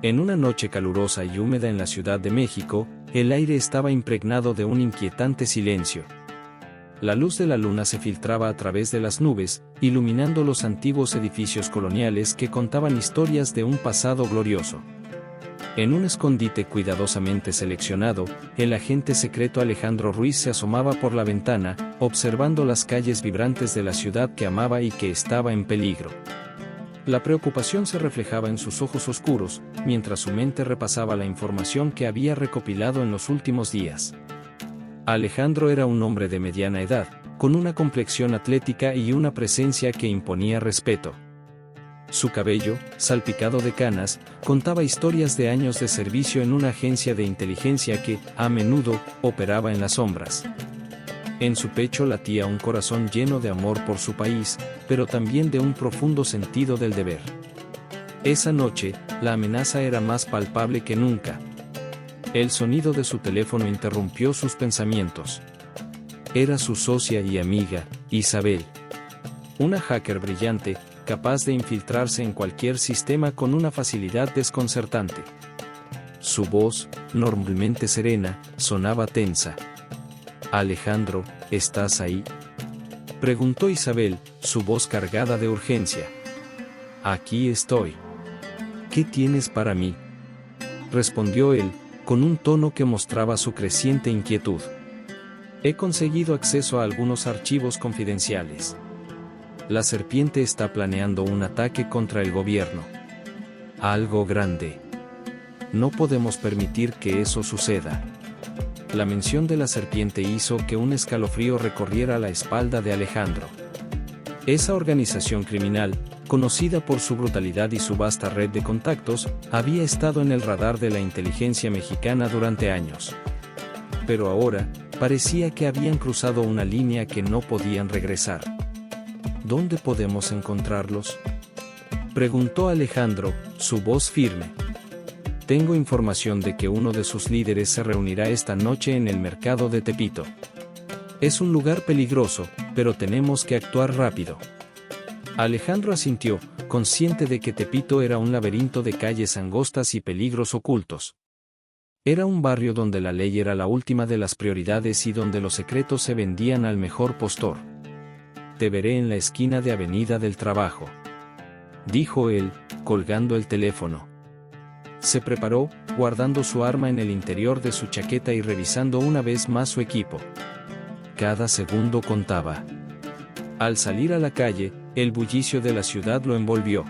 En una noche calurosa y húmeda en la Ciudad de México, el aire estaba impregnado de un inquietante silencio. La luz de la luna se filtraba a través de las nubes, iluminando los antiguos edificios coloniales que contaban historias de un pasado glorioso. En un escondite cuidadosamente seleccionado, el agente secreto Alejandro Ruiz se asomaba por la ventana, observando las calles vibrantes de la ciudad que amaba y que estaba en peligro. La preocupación se reflejaba en sus ojos oscuros, mientras su mente repasaba la información que había recopilado en los últimos días. Alejandro era un hombre de mediana edad, con una complexión atlética y una presencia que imponía respeto. Su cabello, salpicado de canas, contaba historias de años de servicio en una agencia de inteligencia que, a menudo, operaba en las sombras. En su pecho latía un corazón lleno de amor por su país, pero también de un profundo sentido del deber. Esa noche, la amenaza era más palpable que nunca. El sonido de su teléfono interrumpió sus pensamientos. Era su socia y amiga, Isabel. Una hacker brillante, capaz de infiltrarse en cualquier sistema con una facilidad desconcertante. Su voz, normalmente serena, sonaba tensa. «Alejandro, ¿estás ahí?», preguntó Isabel, su voz cargada de urgencia. «Aquí estoy». «¿Qué tienes para mí?», respondió él, con un tono que mostraba su creciente inquietud. «He conseguido acceso a algunos archivos confidenciales. La serpiente está planeando un ataque contra el gobierno. Algo grande. No podemos permitir que eso suceda». La mención de la serpiente hizo que un escalofrío recorriera la espalda de Alejandro. Esa organización criminal, conocida por su brutalidad y su vasta red de contactos, había estado en el radar de la inteligencia mexicana durante años. Pero ahora, parecía que habían cruzado una línea que no podían regresar. «¿Dónde podemos encontrarlos?», preguntó Alejandro, su voz firme. «Tengo información de que uno de sus líderes se reunirá esta noche en el mercado de Tepito. Es un lugar peligroso, pero tenemos que actuar rápido». Alejandro asintió, consciente de que Tepito era un laberinto de calles angostas y peligros ocultos. Era un barrio donde la ley era la última de las prioridades y donde los secretos se vendían al mejor postor. «Te veré en la esquina de Avenida del Trabajo», dijo él, colgando el teléfono. Se preparó, guardando su arma en el interior de su chaqueta y revisando una vez más su equipo. Cada segundo contaba. Al salir a la calle, el bullicio de la ciudad lo envolvió.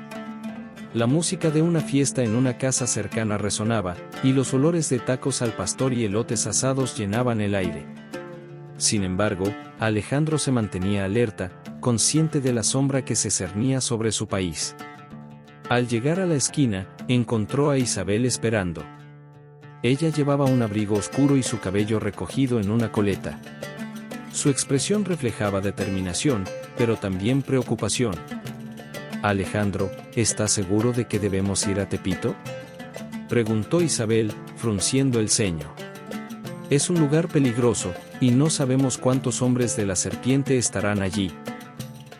La música de una fiesta en una casa cercana resonaba, y los olores de tacos al pastor y elotes asados llenaban el aire. Sin embargo, Alejandro se mantenía alerta, consciente de la sombra que se cernía sobre su país. Al llegar a la esquina, encontró a Isabel esperando. Ella llevaba un abrigo oscuro y su cabello recogido en una coleta. Su expresión reflejaba determinación, pero también preocupación. «Alejandro, ¿estás seguro de que debemos ir a Tepito?», preguntó Isabel, frunciendo el ceño. «Es un lugar peligroso, y no sabemos cuántos hombres de la serpiente estarán allí».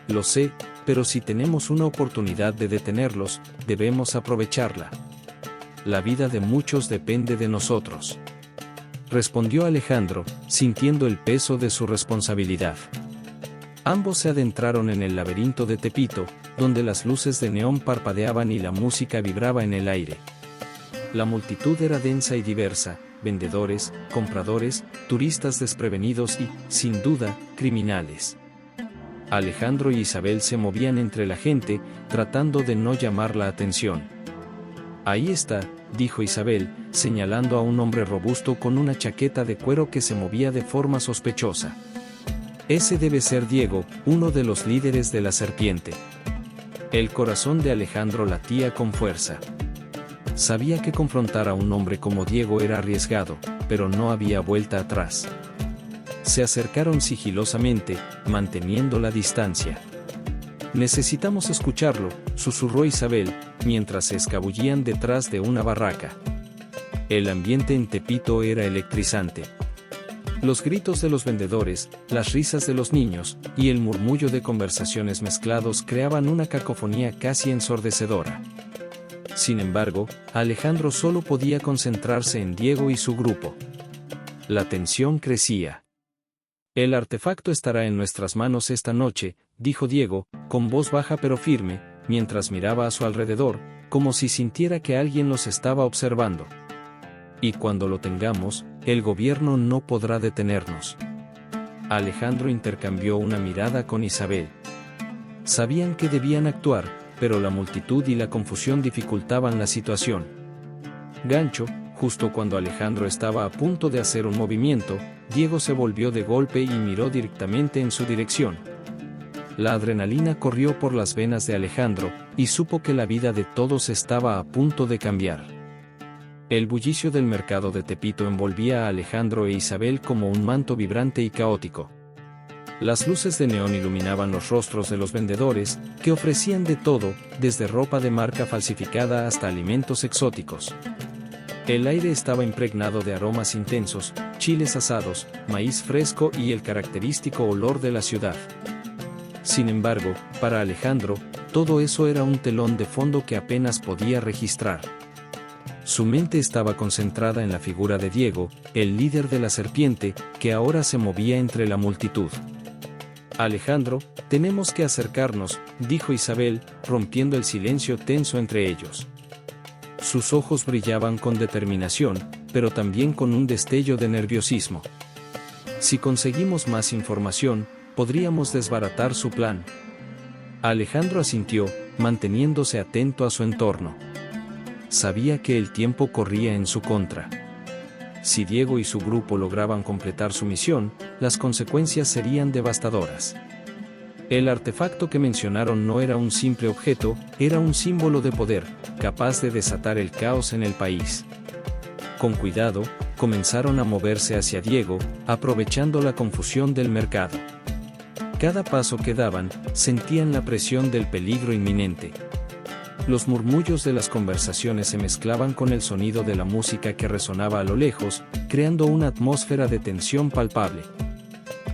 «Lo sé, pero si tenemos una oportunidad de detenerlos, debemos aprovecharla. La vida de muchos depende de nosotros», respondió Alejandro, sintiendo el peso de su responsabilidad. Ambos se adentraron en el laberinto de Tepito, donde las luces de neón parpadeaban y la música vibraba en el aire. La multitud era densa y diversa, vendedores, compradores, turistas desprevenidos y, sin duda, criminales. Alejandro y Isabel se movían entre la gente, tratando de no llamar la atención. «Ahí está», dijo Isabel, señalando a un hombre robusto con una chaqueta de cuero que se movía de forma sospechosa. «Ese debe ser Diego, uno de los líderes de la serpiente». El corazón de Alejandro latía con fuerza. Sabía que confrontar a un hombre como Diego era arriesgado, pero no había vuelta atrás. Se acercaron sigilosamente, manteniendo la distancia. «Necesitamos escucharlo», susurró Isabel, mientras se escabullían detrás de una barraca. El ambiente en Tepito era electrizante. Los gritos de los vendedores, las risas de los niños, y el murmullo de conversaciones mezclados creaban una cacofonía casi ensordecedora. Sin embargo, Alejandro solo podía concentrarse en Diego y su grupo. La tensión crecía. El artefacto estará en nuestras manos esta noche, dijo Diego, con voz baja pero firme, mientras miraba a su alrededor, como si sintiera que alguien los estaba observando. Y cuando lo tengamos, el gobierno no podrá detenernos. Alejandro intercambió una mirada con Isabel. Sabían que debían actuar, pero la multitud y la confusión dificultaban la situación. Gancho, justo cuando Alejandro estaba a punto de hacer un movimiento, Diego se volvió de golpe y miró directamente en su dirección. La adrenalina corrió por las venas de Alejandro, y supo que la vida de todos estaba a punto de cambiar. El bullicio del mercado de Tepito envolvía a Alejandro e Isabel como un manto vibrante y caótico. Las luces de neón iluminaban los rostros de los vendedores, que ofrecían de todo, desde ropa de marca falsificada hasta alimentos exóticos. El aire estaba impregnado de aromas intensos, chiles asados, maíz fresco y el característico olor de la ciudad. Sin embargo, para Alejandro, todo eso era un telón de fondo que apenas podía registrar. Su mente estaba concentrada en la figura de Diego, el líder de la serpiente, que ahora se movía entre la multitud. Alejandro, tenemos que acercarnos, dijo Isabel, rompiendo el silencio tenso entre ellos. Sus ojos brillaban con determinación, pero también con un destello de nerviosismo. Si conseguimos más información, podríamos desbaratar su plan. Alejandro asintió, manteniéndose atento a su entorno. Sabía que el tiempo corría en su contra. Si Diego y su grupo lograban completar su misión, las consecuencias serían devastadoras. El artefacto que mencionaron no era un simple objeto, era un símbolo de poder, capaz de desatar el caos en el país. Con cuidado, comenzaron a moverse hacia Diego, aprovechando la confusión del mercado. Cada paso que daban, sentían la presión del peligro inminente. Los murmullos de las conversaciones se mezclaban con el sonido de la música que resonaba a lo lejos, creando una atmósfera de tensión palpable.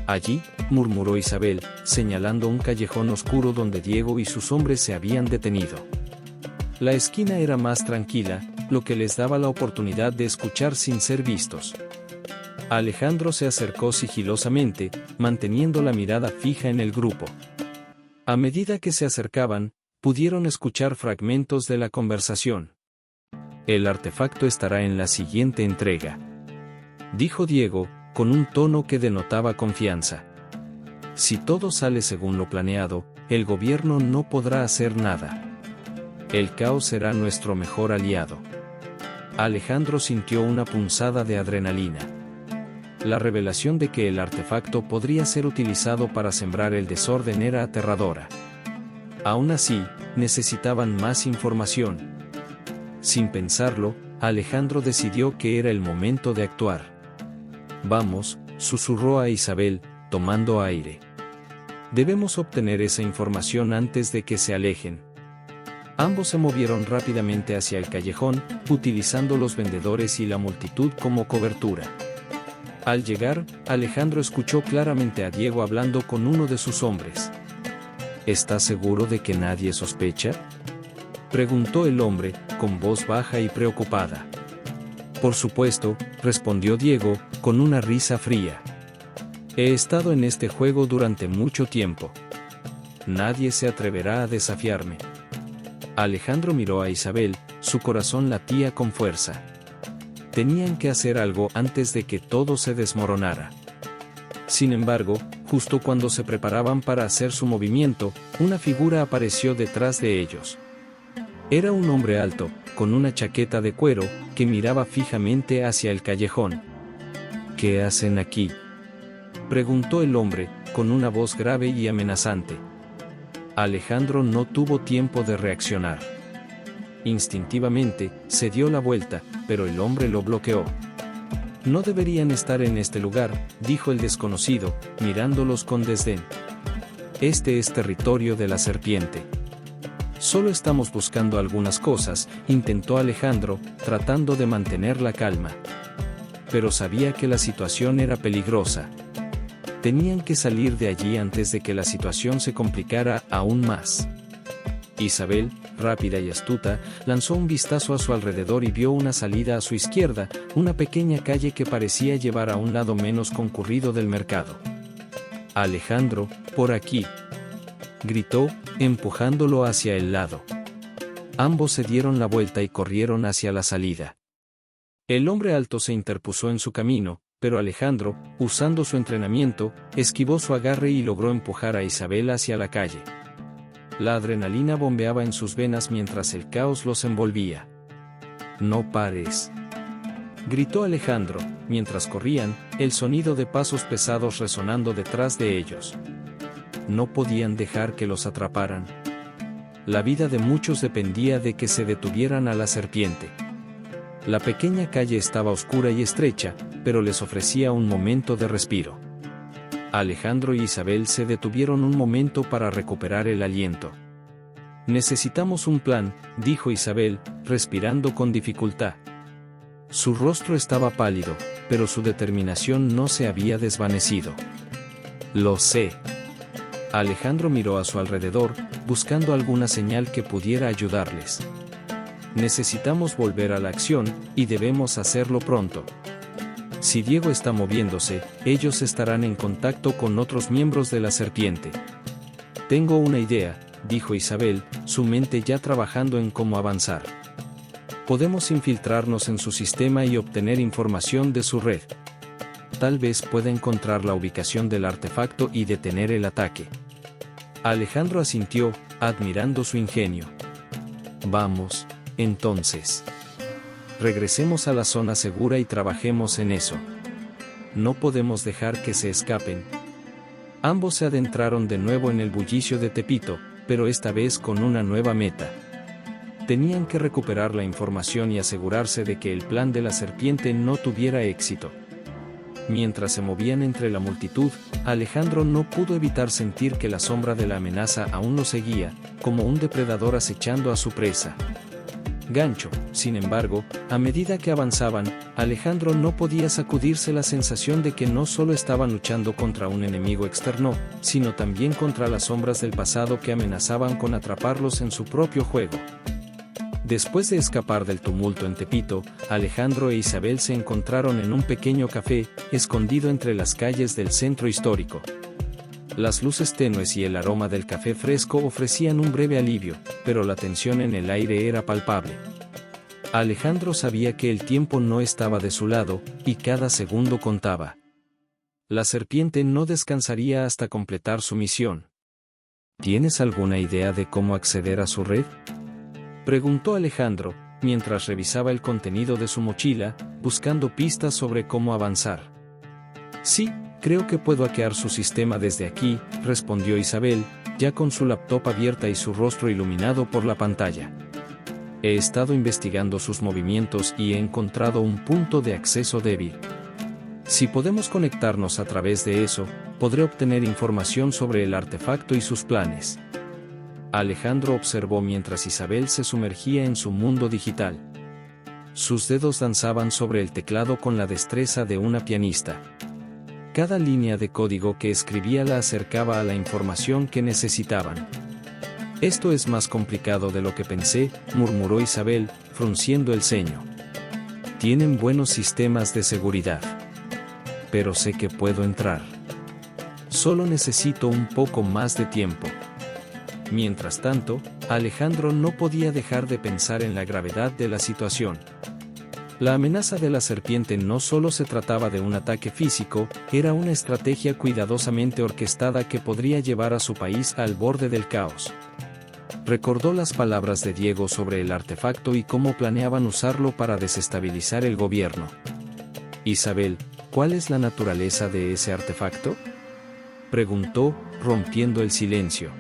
Allí, murmuró Isabel, señalando un callejón oscuro donde Diego y sus hombres se habían detenido. La esquina era más tranquila, lo que les daba la oportunidad de escuchar sin ser vistos. Alejandro se acercó sigilosamente, manteniendo la mirada fija en el grupo. A medida que se acercaban, pudieron escuchar fragmentos de la conversación. El artefacto estará en la siguiente entrega, dijo Diego, con un tono que denotaba confianza. Si todo sale según lo planeado, el gobierno no podrá hacer nada. El caos será nuestro mejor aliado. Alejandro sintió una punzada de adrenalina. La revelación de que el artefacto podría ser utilizado para sembrar el desorden era aterradora. Aún así, necesitaban más información. Sin pensarlo, Alejandro decidió que era el momento de actuar. Vamos, susurró a Isabel, tomando aire. Debemos obtener esa información antes de que se alejen. Ambos se movieron rápidamente hacia el callejón, utilizando los vendedores y la multitud como cobertura. Al llegar, Alejandro escuchó claramente a Diego hablando con uno de sus hombres. ¿Estás seguro de que nadie sospecha?, preguntó el hombre, con voz baja y preocupada. Por supuesto, respondió Diego, con una risa fría. He estado en este juego durante mucho tiempo. Nadie se atreverá a desafiarme. Alejandro miró a Isabel, su corazón latía con fuerza. Tenían que hacer algo antes de que todo se desmoronara. Sin embargo, justo cuando se preparaban para hacer su movimiento, una figura apareció detrás de ellos. Era un hombre alto, con una chaqueta de cuero, que miraba fijamente hacia el callejón. ¿Qué hacen aquí?, preguntó el hombre, con una voz grave y amenazante. Alejandro no tuvo tiempo de reaccionar. Instintivamente, se dio la vuelta, pero el hombre lo bloqueó. No deberían estar en este lugar, dijo el desconocido, mirándolos con desdén. Este es territorio de la serpiente. Solo estamos buscando algunas cosas, intentó Alejandro, tratando de mantener la calma. Pero sabía que la situación era peligrosa. Tenían que salir de allí antes de que la situación se complicara aún más. Isabel, rápida y astuta, lanzó un vistazo a su alrededor y vio una salida a su izquierda, una pequeña calle que parecía llevar a un lado menos concurrido del mercado. «Alejandro, por aquí», gritó, empujándolo hacia el lado. Ambos se dieron la vuelta y corrieron hacia la salida. El hombre alto se interpuso en su camino, pero Alejandro, usando su entrenamiento, esquivó su agarre y logró empujar a Isabel hacia la calle. La adrenalina bombeaba en sus venas mientras el caos los envolvía. «No pares», gritó Alejandro, mientras corrían, el sonido de pasos pesados resonando detrás de ellos. No podían dejar que los atraparan. La vida de muchos dependía de que se detuvieran a la serpiente. La pequeña calle estaba oscura y estrecha, pero les ofrecía un momento de respiro. Alejandro y Isabel se detuvieron un momento para recuperar el aliento. «Necesitamos un plan», dijo Isabel, respirando con dificultad. Su rostro estaba pálido, pero su determinación no se había desvanecido. «Lo sé». Alejandro miró a su alrededor, buscando alguna señal que pudiera ayudarles. «Necesitamos volver a la acción, y debemos hacerlo pronto. Si Diego está moviéndose, ellos estarán en contacto con otros miembros de la serpiente». «Tengo una idea», dijo Isabel, su mente ya trabajando en cómo avanzar. «Podemos infiltrarnos en su sistema y obtener información de su red. Tal vez pueda encontrar la ubicación del artefacto y detener el ataque». Alejandro asintió, admirando su ingenio. «Vamos, entonces. Regresemos a la zona segura y trabajemos en eso. No podemos dejar que se escapen». Ambos se adentraron de nuevo en el bullicio de Tepito, pero esta vez con una nueva meta. Tenían que recuperar la información y asegurarse de que el plan de la serpiente no tuviera éxito. Mientras se movían entre la multitud, Alejandro no pudo evitar sentir que la sombra de la amenaza aún lo seguía, como un depredador acechando a su presa. Gancho, sin embargo, a medida que avanzaban, Alejandro no podía sacudirse la sensación de que no solo estaban luchando contra un enemigo externo, sino también contra las sombras del pasado que amenazaban con atraparlos en su propio juego. Después de escapar del tumulto en Tepito, Alejandro e Isabel se encontraron en un pequeño café, escondido entre las calles del centro histórico. Las luces tenues y el aroma del café fresco ofrecían un breve alivio, pero la tensión en el aire era palpable. Alejandro sabía que el tiempo no estaba de su lado, y cada segundo contaba. La serpiente no descansaría hasta completar su misión. ¿Tienes alguna idea de cómo acceder a su red?, preguntó Alejandro, mientras revisaba el contenido de su mochila, buscando pistas sobre cómo avanzar. «Sí, creo que puedo hackear su sistema desde aquí», respondió Isabel, ya con su laptop abierta y su rostro iluminado por la pantalla. «He estado investigando sus movimientos y he encontrado un punto de acceso débil. Si podemos conectarnos a través de eso, podré obtener información sobre el artefacto y sus planes». Alejandro observó mientras Isabel se sumergía en su mundo digital. Sus dedos danzaban sobre el teclado con la destreza de una pianista. Cada línea de código que escribía la acercaba a la información que necesitaban. «Esto es más complicado de lo que pensé», murmuró Isabel, frunciendo el ceño. «Tienen buenos sistemas de seguridad. Pero sé que puedo entrar. Solo necesito un poco más de tiempo». Mientras tanto, Alejandro no podía dejar de pensar en la gravedad de la situación. La amenaza de la serpiente no solo se trataba de un ataque físico, era una estrategia cuidadosamente orquestada que podría llevar a su país al borde del caos. Recordó las palabras de Diego sobre el artefacto y cómo planeaban usarlo para desestabilizar el gobierno. «Isabel, ¿cuál es la naturaleza de ese artefacto?», preguntó, rompiendo el silencio.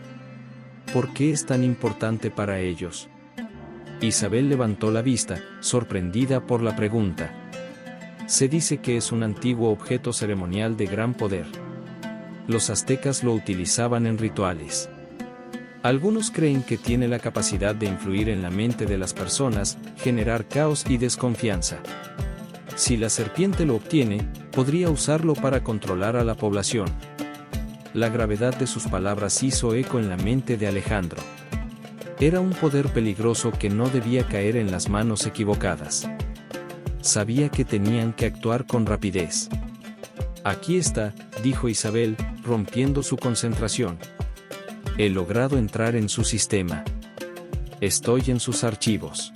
«¿Por qué es tan importante para ellos?». Isabel levantó la vista, sorprendida por la pregunta. «Se dice que es un antiguo objeto ceremonial de gran poder. Los aztecas lo utilizaban en rituales. Algunos creen que tiene la capacidad de influir en la mente de las personas, generar caos y desconfianza. Si la serpiente lo obtiene, podría usarlo para controlar a la población». La gravedad de sus palabras hizo eco en la mente de Alejandro. Era un poder peligroso que no debía caer en las manos equivocadas. Sabía que tenían que actuar con rapidez. Aquí está, dijo Isabel, rompiendo su concentración. He logrado entrar en su sistema. Estoy en sus archivos.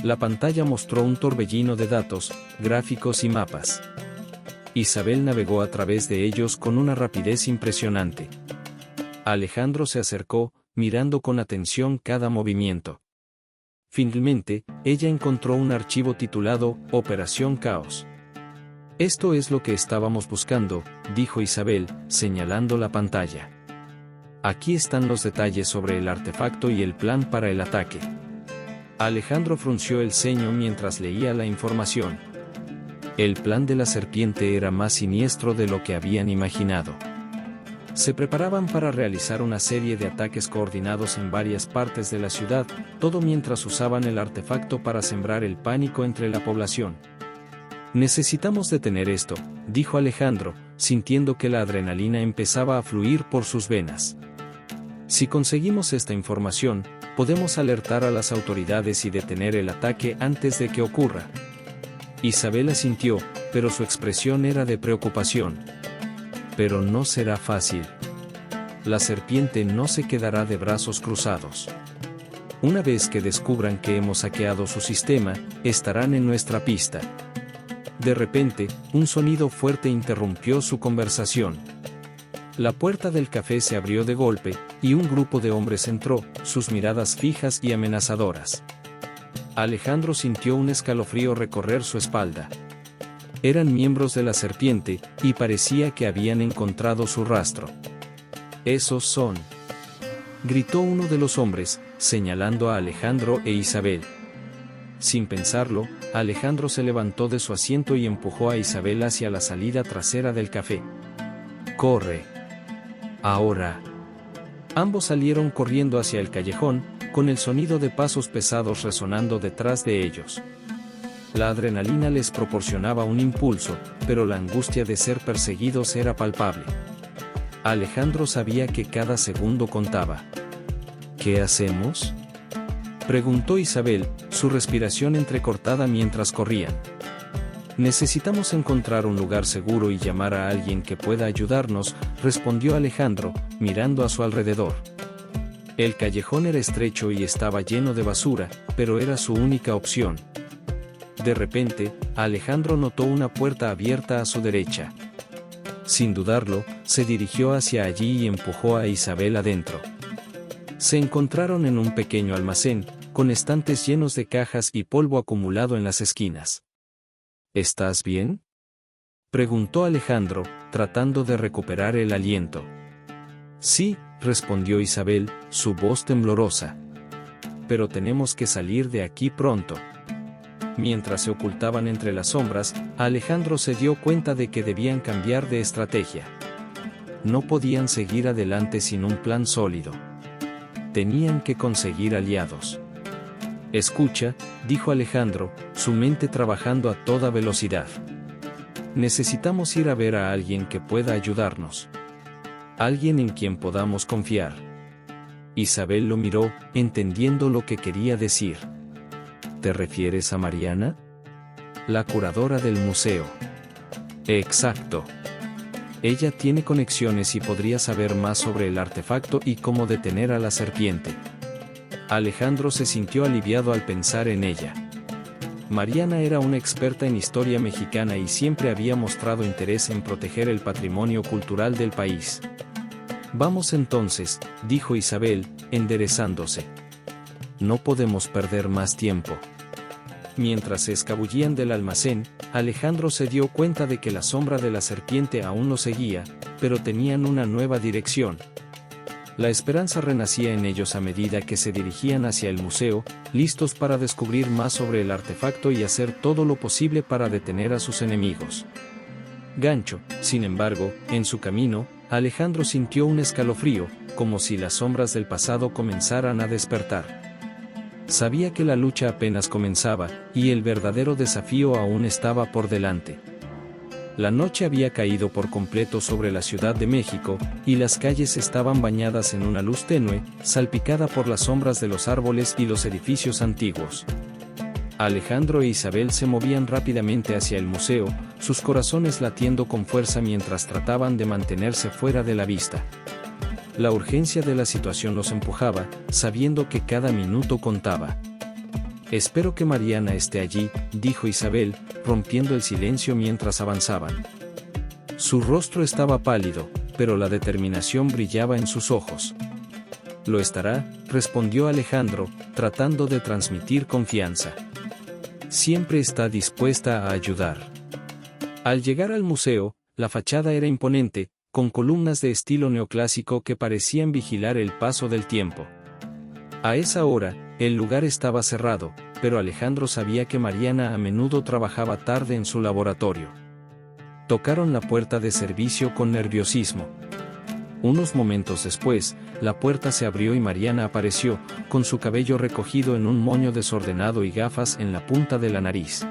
La pantalla mostró un torbellino de datos, gráficos y mapas. Isabel navegó a través de ellos con una rapidez impresionante. Alejandro se acercó, mirando con atención cada movimiento. Finalmente, ella encontró un archivo titulado Operación Caos. Esto es lo que estábamos buscando, dijo Isabel, señalando la pantalla. Aquí están los detalles sobre el artefacto y el plan para el ataque. Alejandro frunció el ceño mientras leía la información. El plan de la serpiente era más siniestro de lo que habían imaginado. Se preparaban para realizar una serie de ataques coordinados en varias partes de la ciudad, todo mientras usaban el artefacto para sembrar el pánico entre la población. Necesitamos detener esto, dijo Alejandro, sintiendo que la adrenalina empezaba a fluir por sus venas. Si conseguimos esta información, podemos alertar a las autoridades y detener el ataque antes de que ocurra. Isabel asintió, pero su expresión era de preocupación. Pero no será fácil. La serpiente no se quedará de brazos cruzados. Una vez que descubran que hemos hackeado su sistema, estarán en nuestra pista. De repente, un sonido fuerte interrumpió su conversación. La puerta del café se abrió de golpe, y un grupo de hombres entró, sus miradas fijas y amenazadoras. Alejandro sintió un escalofrío recorrer su espalda. Eran miembros de la serpiente, y parecía que habían encontrado su rastro. «Esos son», gritó uno de los hombres, señalando a Alejandro e Isabel. Sin pensarlo, Alejandro se levantó de su asiento y empujó a Isabel hacia la salida trasera del café. «¡Corre! Ahora». Ambos salieron corriendo hacia el callejón, con el sonido de pasos pesados resonando detrás de ellos. La adrenalina les proporcionaba un impulso, pero la angustia de ser perseguidos era palpable. Alejandro sabía que cada segundo contaba. «¿Qué hacemos?», preguntó Isabel, su respiración entrecortada mientras corrían. «Necesitamos encontrar un lugar seguro y llamar a alguien que pueda ayudarnos», respondió Alejandro, mirando a su alrededor. El callejón era estrecho y estaba lleno de basura, pero era su única opción. De repente, Alejandro notó una puerta abierta a su derecha. Sin dudarlo, se dirigió hacia allí y empujó a Isabel adentro. Se encontraron en un pequeño almacén, con estantes llenos de cajas y polvo acumulado en las esquinas. «¿Estás bien?», preguntó Alejandro, tratando de recuperar el aliento. «Sí», respondió Isabel, su voz temblorosa. «Pero tenemos que salir de aquí pronto». Mientras se ocultaban entre las sombras, Alejandro se dio cuenta de que debían cambiar de estrategia. No podían seguir adelante sin un plan sólido. Tenían que conseguir aliados. «Escucha», dijo Alejandro, su mente trabajando a toda velocidad. «Necesitamos ir a ver a alguien que pueda ayudarnos. Alguien en quien podamos confiar». Isabel lo miró, entendiendo lo que quería decir. «¿Te refieres a Mariana? La curadora del museo». «Exacto. Ella tiene conexiones y podría saber más sobre el artefacto y cómo detener a la serpiente». Alejandro se sintió aliviado al pensar en ella. Mariana era una experta en historia mexicana y siempre había mostrado interés en proteger el patrimonio cultural del país. «Vamos entonces», dijo Isabel, enderezándose. «No podemos perder más tiempo». Mientras se escabullían del almacén, Alejandro se dio cuenta de que la sombra de la serpiente aún lo seguía, pero tenían una nueva dirección. La esperanza renacía en ellos a medida que se dirigían hacia el museo, listos para descubrir más sobre el artefacto y hacer todo lo posible para detener a sus enemigos. Gancho, sin embargo, en su camino, Alejandro sintió un escalofrío, como si las sombras del pasado comenzaran a despertar. Sabía que la lucha apenas comenzaba, y el verdadero desafío aún estaba por delante. La noche había caído por completo sobre la Ciudad de México, y las calles estaban bañadas en una luz tenue, salpicada por las sombras de los árboles y los edificios antiguos. Alejandro e Isabel se movían rápidamente hacia el museo, sus corazones latiendo con fuerza mientras trataban de mantenerse fuera de la vista. La urgencia de la situación los empujaba, sabiendo que cada minuto contaba. «Espero que Mariana esté allí», dijo Isabel, rompiendo el silencio mientras avanzaban. Su rostro estaba pálido, pero la determinación brillaba en sus ojos. «Lo estará», respondió Alejandro, tratando de transmitir confianza. «Siempre está dispuesta a ayudar». Al llegar al museo, la fachada era imponente, con columnas de estilo neoclásico que parecían vigilar el paso del tiempo. A esa hora, el lugar estaba cerrado, pero Alejandro sabía que Mariana a menudo trabajaba tarde en su laboratorio. Tocaron la puerta de servicio con nerviosismo. Unos momentos después, la puerta se abrió y Mariana apareció, con su cabello recogido en un moño desordenado y gafas en la punta de la nariz.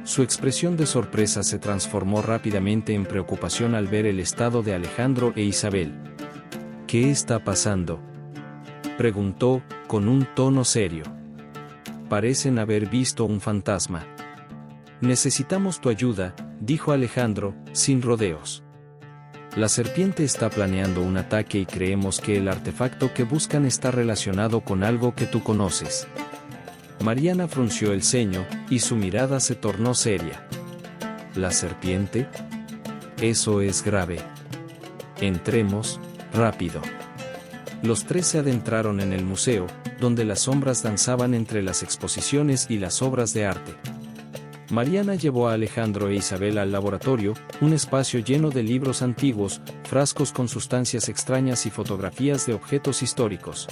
Su expresión de sorpresa se transformó rápidamente en preocupación al ver el estado de Alejandro e Isabel. «¿Qué está pasando?», preguntó, con un tono serio. «Parecen haber visto un fantasma». «Necesitamos tu ayuda», dijo Alejandro, sin rodeos. «La serpiente está planeando un ataque y creemos que el artefacto que buscan está relacionado con algo que tú conoces». Mariana frunció el ceño, y su mirada se tornó seria. «¿La serpiente? Eso es grave. Entremos, rápido». Los tres se adentraron en el museo, donde las sombras danzaban entre las exposiciones y las obras de arte. Mariana llevó a Alejandro e Isabel al laboratorio, un espacio lleno de libros antiguos, frascos con sustancias extrañas y fotografías de objetos históricos.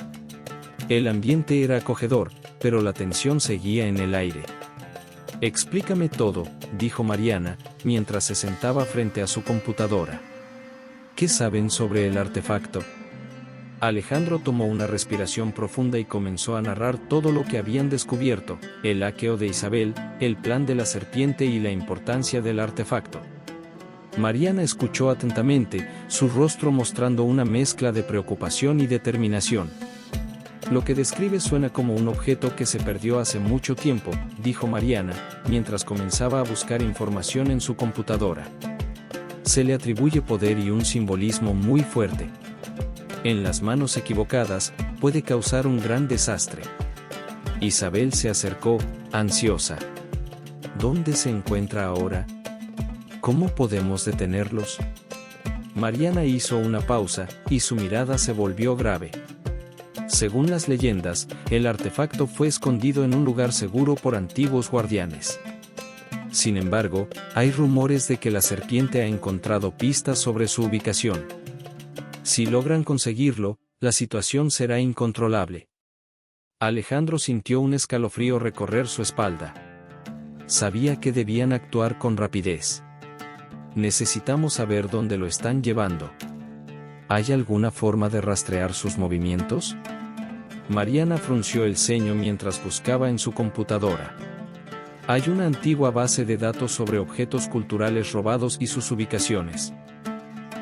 El ambiente era acogedor, pero la tensión seguía en el aire. «Explícame todo», dijo Mariana, mientras se sentaba frente a su computadora. «¿Qué saben sobre el artefacto?». Alejandro tomó una respiración profunda y comenzó a narrar todo lo que habían descubierto: el hackeo de Isabel, el plan de la serpiente y la importancia del artefacto. Mariana escuchó atentamente, su rostro mostrando una mezcla de preocupación y determinación. «Lo que describe suena como un objeto que se perdió hace mucho tiempo», dijo Mariana, mientras comenzaba a buscar información en su computadora. «Se le atribuye poder y un simbolismo muy fuerte. En las manos equivocadas, puede causar un gran desastre». Isabel se acercó, ansiosa. «¿Dónde se encuentra ahora? ¿Cómo podemos detenerlos?». Mariana hizo una pausa, y su mirada se volvió grave. «Según las leyendas, el artefacto fue escondido en un lugar seguro por antiguos guardianes. Sin embargo, hay rumores de que la serpiente ha encontrado pistas sobre su ubicación. Si logran conseguirlo, la situación será incontrolable». Alejandro sintió un escalofrío recorrer su espalda. Sabía que debían actuar con rapidez. «Necesitamos saber dónde lo están llevando. ¿Hay alguna forma de rastrear sus movimientos?». Mariana frunció el ceño mientras buscaba en su computadora. «Hay una antigua base de datos sobre objetos culturales robados y sus ubicaciones.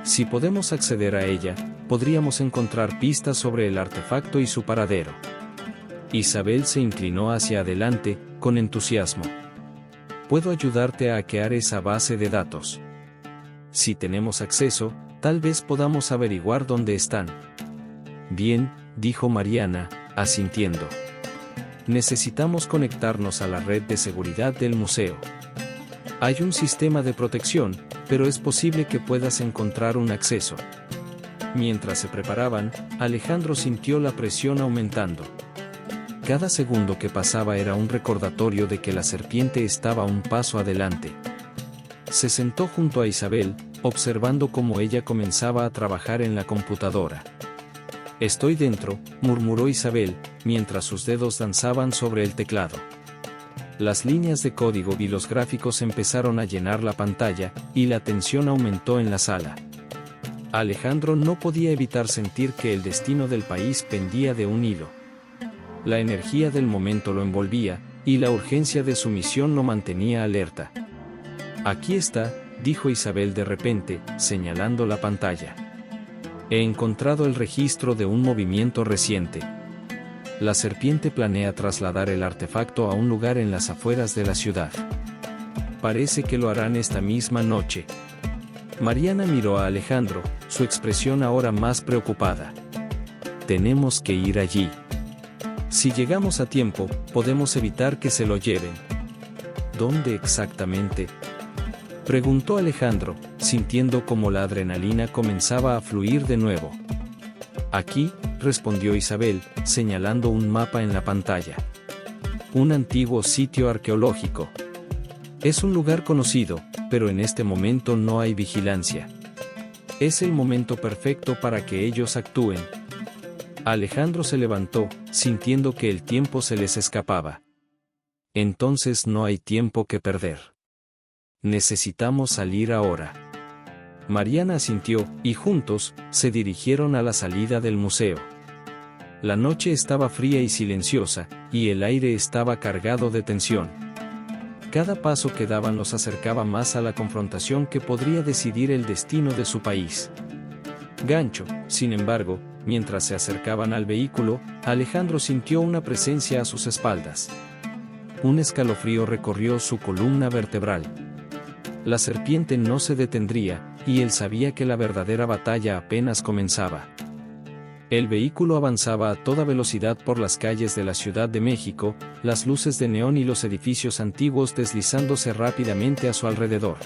Si podemos acceder a ella, podríamos encontrar pistas sobre el artefacto y su paradero». Isabel se inclinó hacia adelante, con entusiasmo. «Puedo ayudarte a hackear esa base de datos. Si tenemos acceso, tal vez podamos averiguar dónde están». «Bien», dijo Mariana, asintiendo. «Necesitamos conectarnos a la red de seguridad del museo. Hay un sistema de protección, pero es posible que puedas encontrar un acceso». Mientras se preparaban, Alejandro sintió la presión aumentando. Cada segundo que pasaba era un recordatorio de que la serpiente estaba un paso adelante. Se sentó junto a Isabel, observando cómo ella comenzaba a trabajar en la computadora. «Estoy dentro», murmuró Isabel, mientras sus dedos danzaban sobre el teclado. Las líneas de código y los gráficos empezaron a llenar la pantalla, y la tensión aumentó en la sala. Alejandro no podía evitar sentir que el destino del país pendía de un hilo. La energía del momento lo envolvía, y la urgencia de su misión lo mantenía alerta. «Aquí está», dijo Isabel de repente, señalando la pantalla. He encontrado el registro de un movimiento reciente. La serpiente planea trasladar el artefacto a un lugar en las afueras de la ciudad. Parece que lo harán esta misma noche. Mariana miró a Alejandro, su expresión ahora más preocupada. Tenemos que ir allí. Si llegamos a tiempo, podemos evitar que se lo lleven. ¿Dónde exactamente?, preguntó Alejandro, sintiendo como la adrenalina comenzaba a fluir de nuevo. Aquí, respondió Isabel, señalando un mapa en la pantalla. Un antiguo sitio arqueológico. Es un lugar conocido, pero en este momento no hay vigilancia. Es el momento perfecto para que ellos actúen. Alejandro se levantó, sintiendo que el tiempo se les escapaba. Entonces no hay tiempo que perder. Necesitamos salir ahora. Mariana asintió, y juntos, se dirigieron a la salida del museo. La noche estaba fría y silenciosa, y el aire estaba cargado de tensión. Cada paso que daban los acercaba más a la confrontación que podría decidir el destino de su país. Gancho, sin embargo, mientras se acercaban al vehículo, Alejandro sintió una presencia a sus espaldas. Un escalofrío recorrió su columna vertebral. La serpiente no se detendría, y él sabía que la verdadera batalla apenas comenzaba. El vehículo avanzaba a toda velocidad por las calles de la Ciudad de México, las luces de neón y los edificios antiguos deslizándose rápidamente a su alrededor.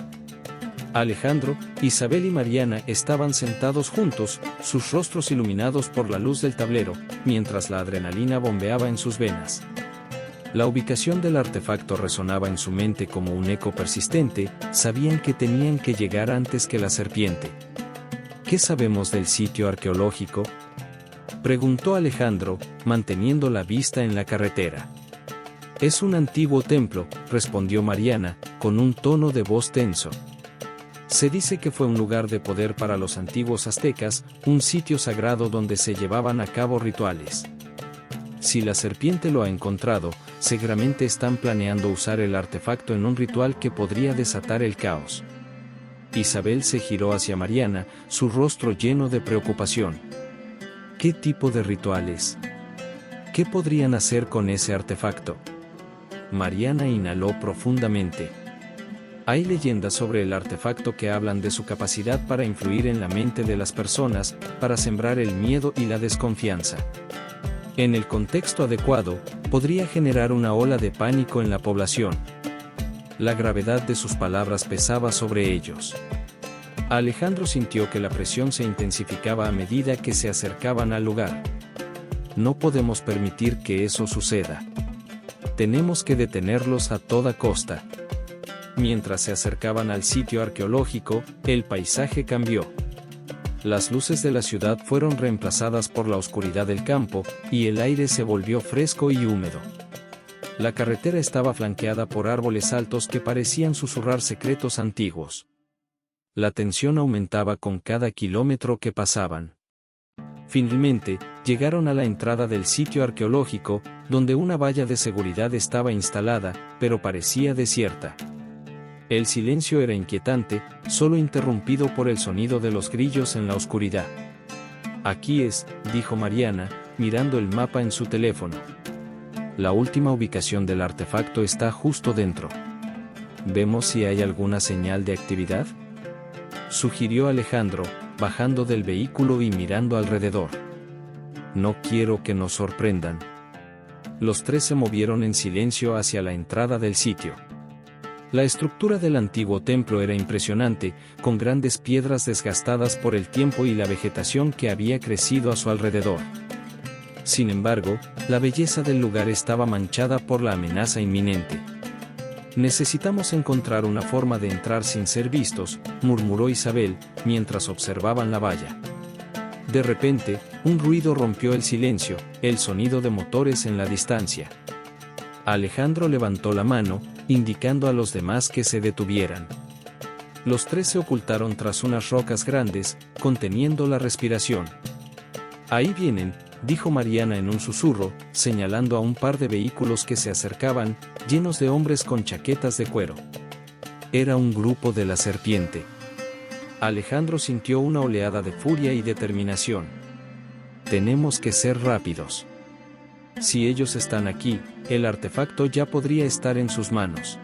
Alejandro, Isabel y Mariana estaban sentados juntos, sus rostros iluminados por la luz del tablero, mientras la adrenalina bombeaba en sus venas. La ubicación del artefacto resonaba en su mente como un eco persistente, sabían que tenían que llegar antes que la serpiente. ¿Qué sabemos del sitio arqueológico?, preguntó Alejandro, manteniendo la vista en la carretera. Es un antiguo templo, respondió Mariana, con un tono de voz tenso. Se dice que fue un lugar de poder para los antiguos aztecas, un sitio sagrado donde se llevaban a cabo rituales. Si la serpiente lo ha encontrado, seguramente están planeando usar el artefacto en un ritual que podría desatar el caos. Isabel se giró hacia Mariana, su rostro lleno de preocupación. ¿Qué tipo de rituales? ¿Qué podrían hacer con ese artefacto? Mariana inhaló profundamente. Hay leyendas sobre el artefacto que hablan de su capacidad para influir en la mente de las personas, para sembrar el miedo y la desconfianza. En el contexto adecuado, podría generar una ola de pánico en la población. La gravedad de sus palabras pesaba sobre ellos. Alejandro sintió que la presión se intensificaba a medida que se acercaban al lugar. No podemos permitir que eso suceda. Tenemos que detenerlos a toda costa. Mientras se acercaban al sitio arqueológico, el paisaje cambió. Las luces de la ciudad fueron reemplazadas por la oscuridad del campo, y el aire se volvió fresco y húmedo. La carretera estaba flanqueada por árboles altos que parecían susurrar secretos antiguos. La tensión aumentaba con cada kilómetro que pasaban. Finalmente, llegaron a la entrada del sitio arqueológico, donde una valla de seguridad estaba instalada, pero parecía desierta. El silencio era inquietante, solo interrumpido por el sonido de los grillos en la oscuridad. Aquí es, dijo Mariana, mirando el mapa en su teléfono. La última ubicación del artefacto está justo dentro. ¿Vemos si hay alguna señal de actividad?, sugirió Alejandro, bajando del vehículo y mirando alrededor. No quiero que nos sorprendan. Los tres se movieron en silencio hacia la entrada del sitio. La estructura del antiguo templo era impresionante, con grandes piedras desgastadas por el tiempo y la vegetación que había crecido a su alrededor. Sin embargo, la belleza del lugar estaba manchada por la amenaza inminente. Necesitamos encontrar una forma de entrar sin ser vistos, murmuró Isabel, mientras observaban la valla. De repente, un ruido rompió el silencio, el sonido de motores en la distancia. Alejandro levantó la mano, indicando a los demás que se detuvieran. Los tres se ocultaron tras unas rocas grandes, conteniendo la respiración. Ahí vienen, dijo Mariana en un susurro, señalando a un par de vehículos que se acercaban, llenos de hombres con chaquetas de cuero. era un grupo de la serpiente. Alejandro sintió una oleada de furia y determinación. Tenemos que ser rápidos. Si ellos están aquí, el artefacto ya podría estar en sus manos.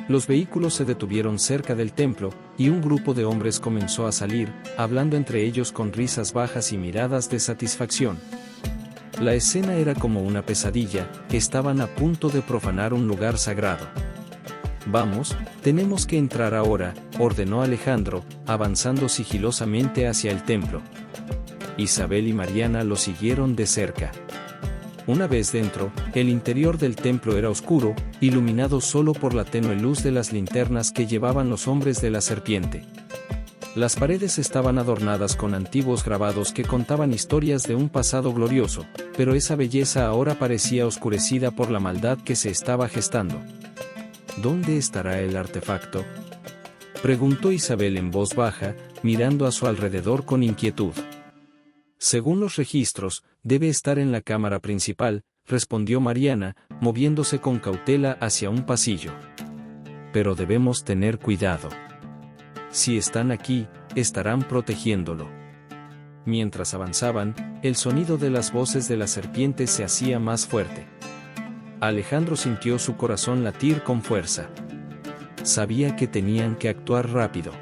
Los vehículos se detuvieron cerca del templo, y un grupo de hombres comenzó a salir, hablando entre ellos con risas bajas y miradas de satisfacción. La escena era como una pesadilla, estaban a punto de profanar un lugar sagrado. Vamos, tenemos que entrar ahora, ordenó Alejandro, avanzando sigilosamente hacia el templo. Isabel y Mariana lo siguieron de cerca. Una vez dentro, el interior del templo era oscuro, iluminado solo por la tenue luz de las linternas que llevaban los hombres de la serpiente. Las paredes estaban adornadas con antiguos grabados que contaban historias de un pasado glorioso, pero esa belleza ahora parecía oscurecida por la maldad que se estaba gestando. ¿Dónde estará el artefacto?, preguntó Isabel en voz baja, mirando a su alrededor con inquietud. Según los registros, debe estar en la cámara principal, respondió Mariana, moviéndose con cautela hacia un pasillo. Pero debemos tener cuidado. Si están aquí, estarán protegiéndolo. Mientras avanzaban, el sonido de las voces de la serpiente se hacía más fuerte. Alejandro sintió su corazón latir con fuerza. Sabía que tenían que actuar rápido.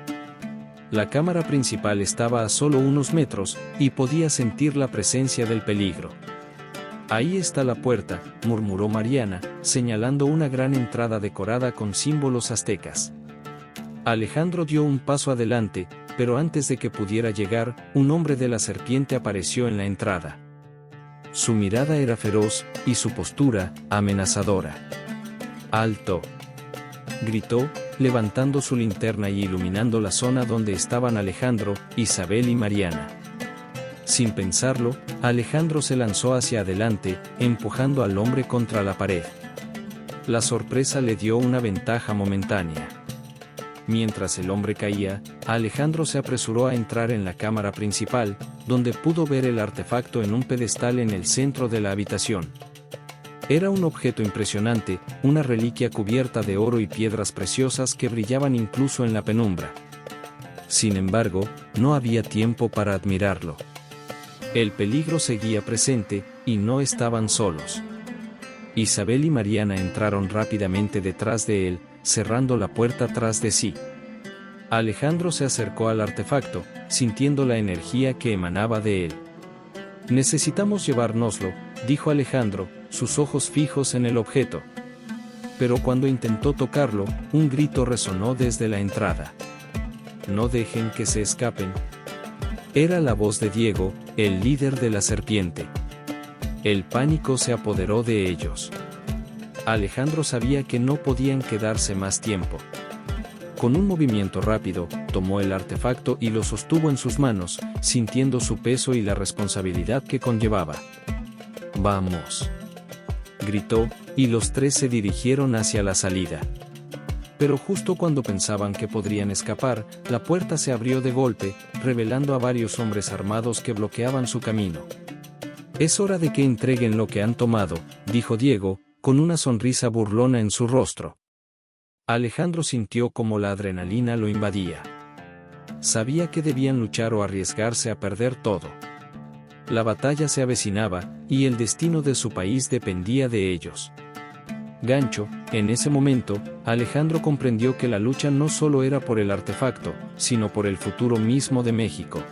La cámara principal estaba a solo unos metros, y podía sentir la presencia del peligro. Ahí está la puerta, murmuró Mariana, señalando una gran entrada decorada con símbolos aztecas. Alejandro dio un paso adelante, pero antes de que pudiera llegar, un hombre de la serpiente apareció en la entrada. Su mirada era feroz, y su postura, amenazadora. ¡Alto!, gritó, levantando su linterna y iluminando la zona donde estaban Alejandro, Isabel y Mariana. Sin pensarlo, Alejandro se lanzó hacia adelante, empujando al hombre contra la pared. La sorpresa le dio una ventaja momentánea. Mientras el hombre caía, Alejandro se apresuró a entrar en la cámara principal, donde pudo ver el artefacto en un pedestal en el centro de la habitación. Era un objeto impresionante, una reliquia cubierta de oro y piedras preciosas que brillaban incluso en la penumbra. Sin embargo, no había tiempo para admirarlo. El peligro seguía presente, y no estaban solos. Isabel y Mariana entraron rápidamente detrás de él, cerrando la puerta tras de sí. Alejandro se acercó al artefacto, sintiendo la energía que emanaba de él. Necesitamos llevárnoslo, dijo Alejandro, sus ojos fijos en el objeto. Pero cuando intentó tocarlo, un grito resonó desde la entrada. No dejen que se escapen. Era la voz de Diego, el líder de la serpiente. El pánico se apoderó de ellos. Alejandro sabía que no podían quedarse más tiempo. Con un movimiento rápido, tomó el artefacto y lo sostuvo en sus manos, sintiendo su peso y la responsabilidad que conllevaba. «Vamos», gritó, y los tres se dirigieron hacia la salida. Pero justo cuando pensaban que podrían escapar, la puerta se abrió de golpe, revelando a varios hombres armados que bloqueaban su camino. «Es hora de que entreguen lo que han tomado», dijo Diego, con una sonrisa burlona en su rostro. Alejandro sintió como la adrenalina lo invadía. Sabía que debían luchar o arriesgarse a perder todo. La batalla se avecinaba, y el destino de su país dependía de ellos. Gancho, en ese momento, Alejandro comprendió que la lucha no solo era por el artefacto, sino por el futuro mismo de México.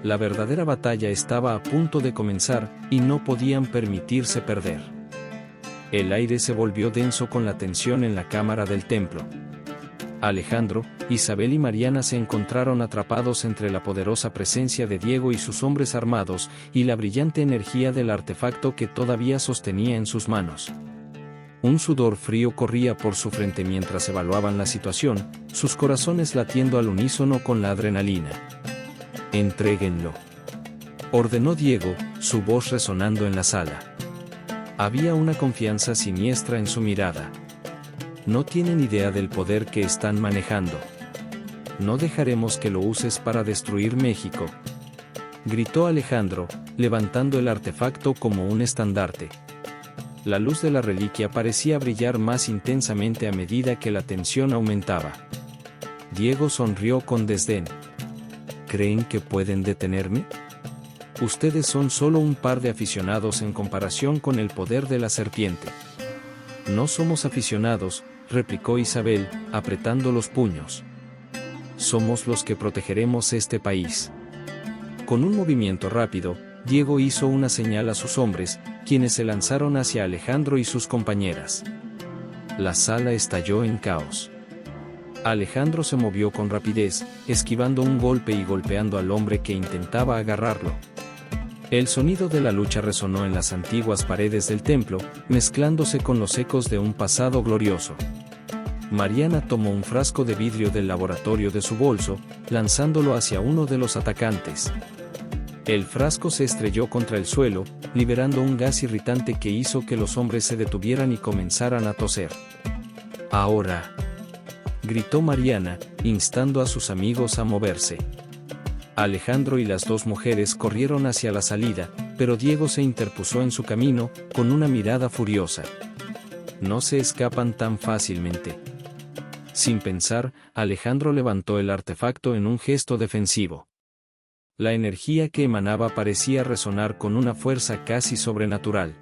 La verdadera batalla estaba a punto de comenzar, y no podían permitirse perder. El aire se volvió denso con la tensión en la cámara del templo. Alejandro, Isabel y Mariana se encontraron atrapados entre la poderosa presencia de Diego y sus hombres armados, y la brillante energía del artefacto que todavía sostenía en sus manos. Un sudor frío corría por su frente mientras evaluaban la situación, sus corazones latiendo al unísono con la adrenalina. «Entréguenlo», ordenó Diego, su voz resonando en la sala. Había una confianza siniestra en su mirada. «No tienen idea del poder que están manejando. No dejaremos que lo uses para destruir México», gritó Alejandro, levantando el artefacto como un estandarte. La luz de la reliquia parecía brillar más intensamente a medida que la tensión aumentaba. Diego sonrió con desdén. ¿Creen que pueden detenerme? Ustedes son solo un par de aficionados en comparación con el poder de la serpiente. No somos aficionados, replicó Isabel, apretando los puños. Somos los que protegeremos este país. Con un movimiento rápido, Diego hizo una señal a sus hombres, quienes se lanzaron hacia Alejandro y sus compañeras. La sala estalló en caos. Alejandro se movió con rapidez, esquivando un golpe y golpeando al hombre que intentaba agarrarlo. El sonido de la lucha resonó en las antiguas paredes del templo, mezclándose con los ecos de un pasado glorioso. Mariana tomó un frasco de vidrio del laboratorio de su bolso, lanzándolo hacia uno de los atacantes. El frasco se estrelló contra el suelo, liberando un gas irritante que hizo que los hombres se detuvieran y comenzaran a toser. «Ahora», gritó Mariana, instando a sus amigos a moverse. Alejandro y las dos mujeres corrieron hacia la salida, pero Diego se interpuso en su camino, con una mirada furiosa. No se escapan tan fácilmente. Sin pensar, Alejandro levantó el artefacto en un gesto defensivo. La energía que emanaba parecía resonar con una fuerza casi sobrenatural.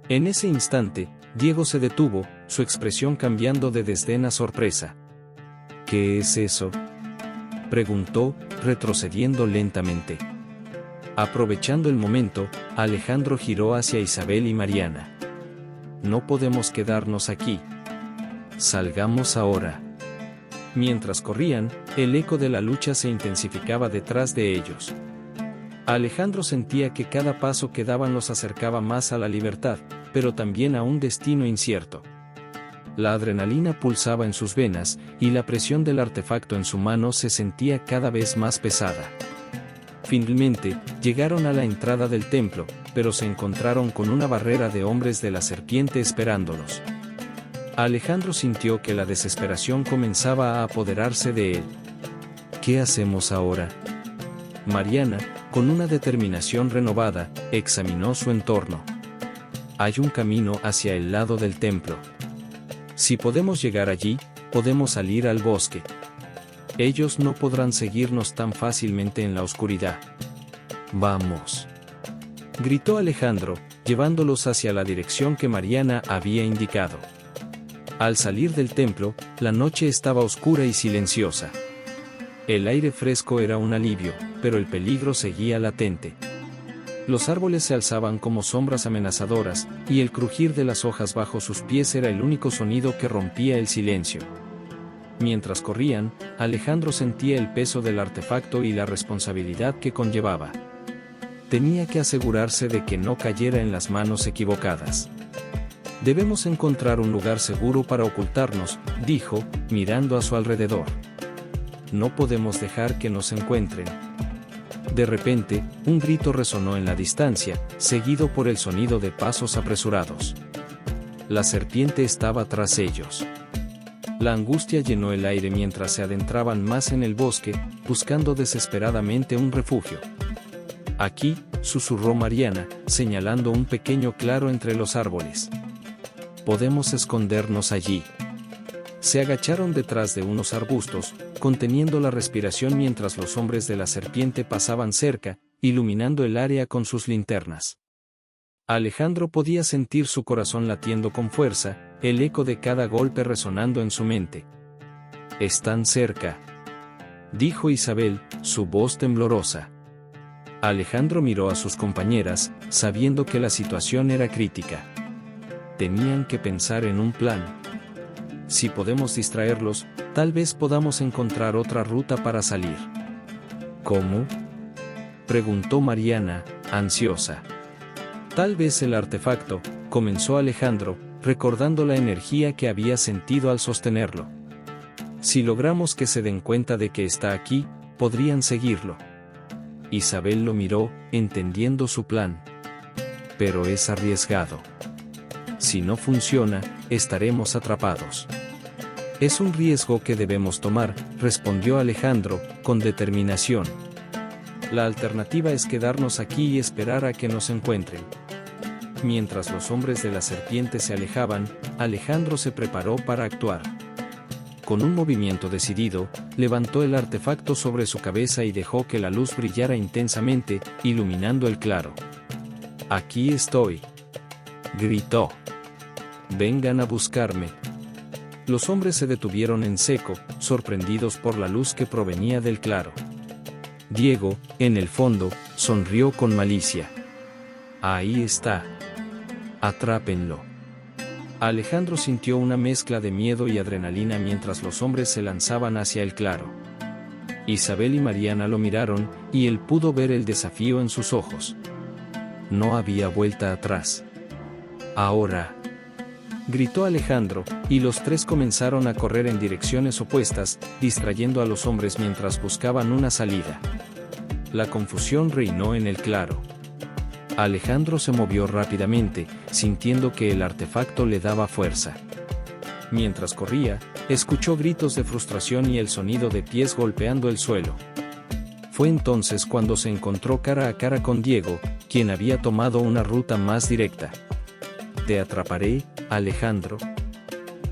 En ese instante, Diego se detuvo, su expresión cambiando de desdén a sorpresa. ¿Qué es eso?, preguntó, retrocediendo lentamente. Aprovechando el momento, Alejandro giró hacia Isabel y Mariana. No podemos quedarnos aquí. Salgamos ahora. Mientras corrían, el eco de la lucha se intensificaba detrás de ellos. Alejandro sentía que cada paso que daban los acercaba más a la libertad, pero también a un destino incierto. La adrenalina pulsaba en sus venas, y la presión del artefacto en su mano se sentía cada vez más pesada. Finalmente, llegaron a la entrada del templo, pero se encontraron con una barrera de hombres de la serpiente esperándolos. Alejandro sintió que la desesperación comenzaba a apoderarse de él. ¿Qué hacemos ahora? Mariana, con una determinación renovada, examinó su entorno. Hay un camino hacia el lado del templo. Si podemos llegar allí, podemos salir al bosque. Ellos no podrán seguirnos tan fácilmente en la oscuridad. Vamos, gritó Alejandro, llevándolos hacia la dirección que Mariana había indicado. Al salir del templo, la noche estaba oscura y silenciosa. El aire fresco era un alivio, pero el peligro seguía latente. Los árboles se alzaban como sombras amenazadoras, y el crujir de las hojas bajo sus pies era el único sonido que rompía el silencio. Mientras corrían, Alejandro sentía el peso del artefacto y la responsabilidad que conllevaba. Tenía que asegurarse de que no cayera en las manos equivocadas. Debemos encontrar un lugar seguro para ocultarnos, dijo, mirando a su alrededor. No podemos dejar que nos encuentren. De repente, un grito resonó en la distancia, seguido por el sonido de pasos apresurados. La serpiente estaba tras ellos. La angustia llenó el aire mientras se adentraban más en el bosque, buscando desesperadamente un refugio. Aquí, susurró Mariana, señalando un pequeño claro entre los árboles. Podemos escondernos allí. Se agacharon detrás de unos arbustos, conteniendo la respiración mientras los hombres de la serpiente pasaban cerca, iluminando el área con sus linternas. Alejandro podía sentir su corazón latiendo con fuerza, el eco de cada golpe resonando en su mente. «Están cerca», dijo Isabel, su voz temblorosa. Alejandro miró a sus compañeras, sabiendo que la situación era crítica. Tenían que pensar en un plan. Si podemos distraerlos, tal vez podamos encontrar otra ruta para salir. ¿Cómo?, preguntó Mariana, ansiosa. Tal vez el artefacto, comenzó Alejandro, recordando la energía que había sentido al sostenerlo. Si logramos que se den cuenta de que está aquí, podrían seguirlo. Isabel lo miró, entendiendo su plan. Pero es arriesgado. Si no funciona, estaremos atrapados. Es un riesgo que debemos tomar, respondió Alejandro, con determinación. La alternativa es quedarnos aquí y esperar a que nos encuentren. mientras los hombres de la serpiente se alejaban, Alejandro se preparó para actuar. Con un movimiento decidido, levantó el artefacto sobre su cabeza y dejó que la luz brillara intensamente, iluminando el claro. «Aquí estoy», gritó. «Vengan a buscarme». Los hombres se detuvieron en seco, sorprendidos por la luz que provenía del claro. Diego, en el fondo, sonrió con malicia. «Ahí está. Atrápenlo». Alejandro sintió una mezcla de miedo y adrenalina mientras los hombres se lanzaban hacia el claro. Isabel y Mariana lo miraron, y él pudo ver el desafío en sus ojos. No había vuelta atrás. «Ahora», gritó Alejandro, y los tres comenzaron a correr en direcciones opuestas, distrayendo a los hombres mientras buscaban una salida. La confusión reinó en el claro. Alejandro se movió rápidamente, sintiendo que el artefacto le daba fuerza. Mientras corría, escuchó gritos de frustración y el sonido de pies golpeando el suelo. Fue entonces cuando se encontró cara a cara con Diego, quien había tomado una ruta más directa. «Te atraparé, Alejandro»,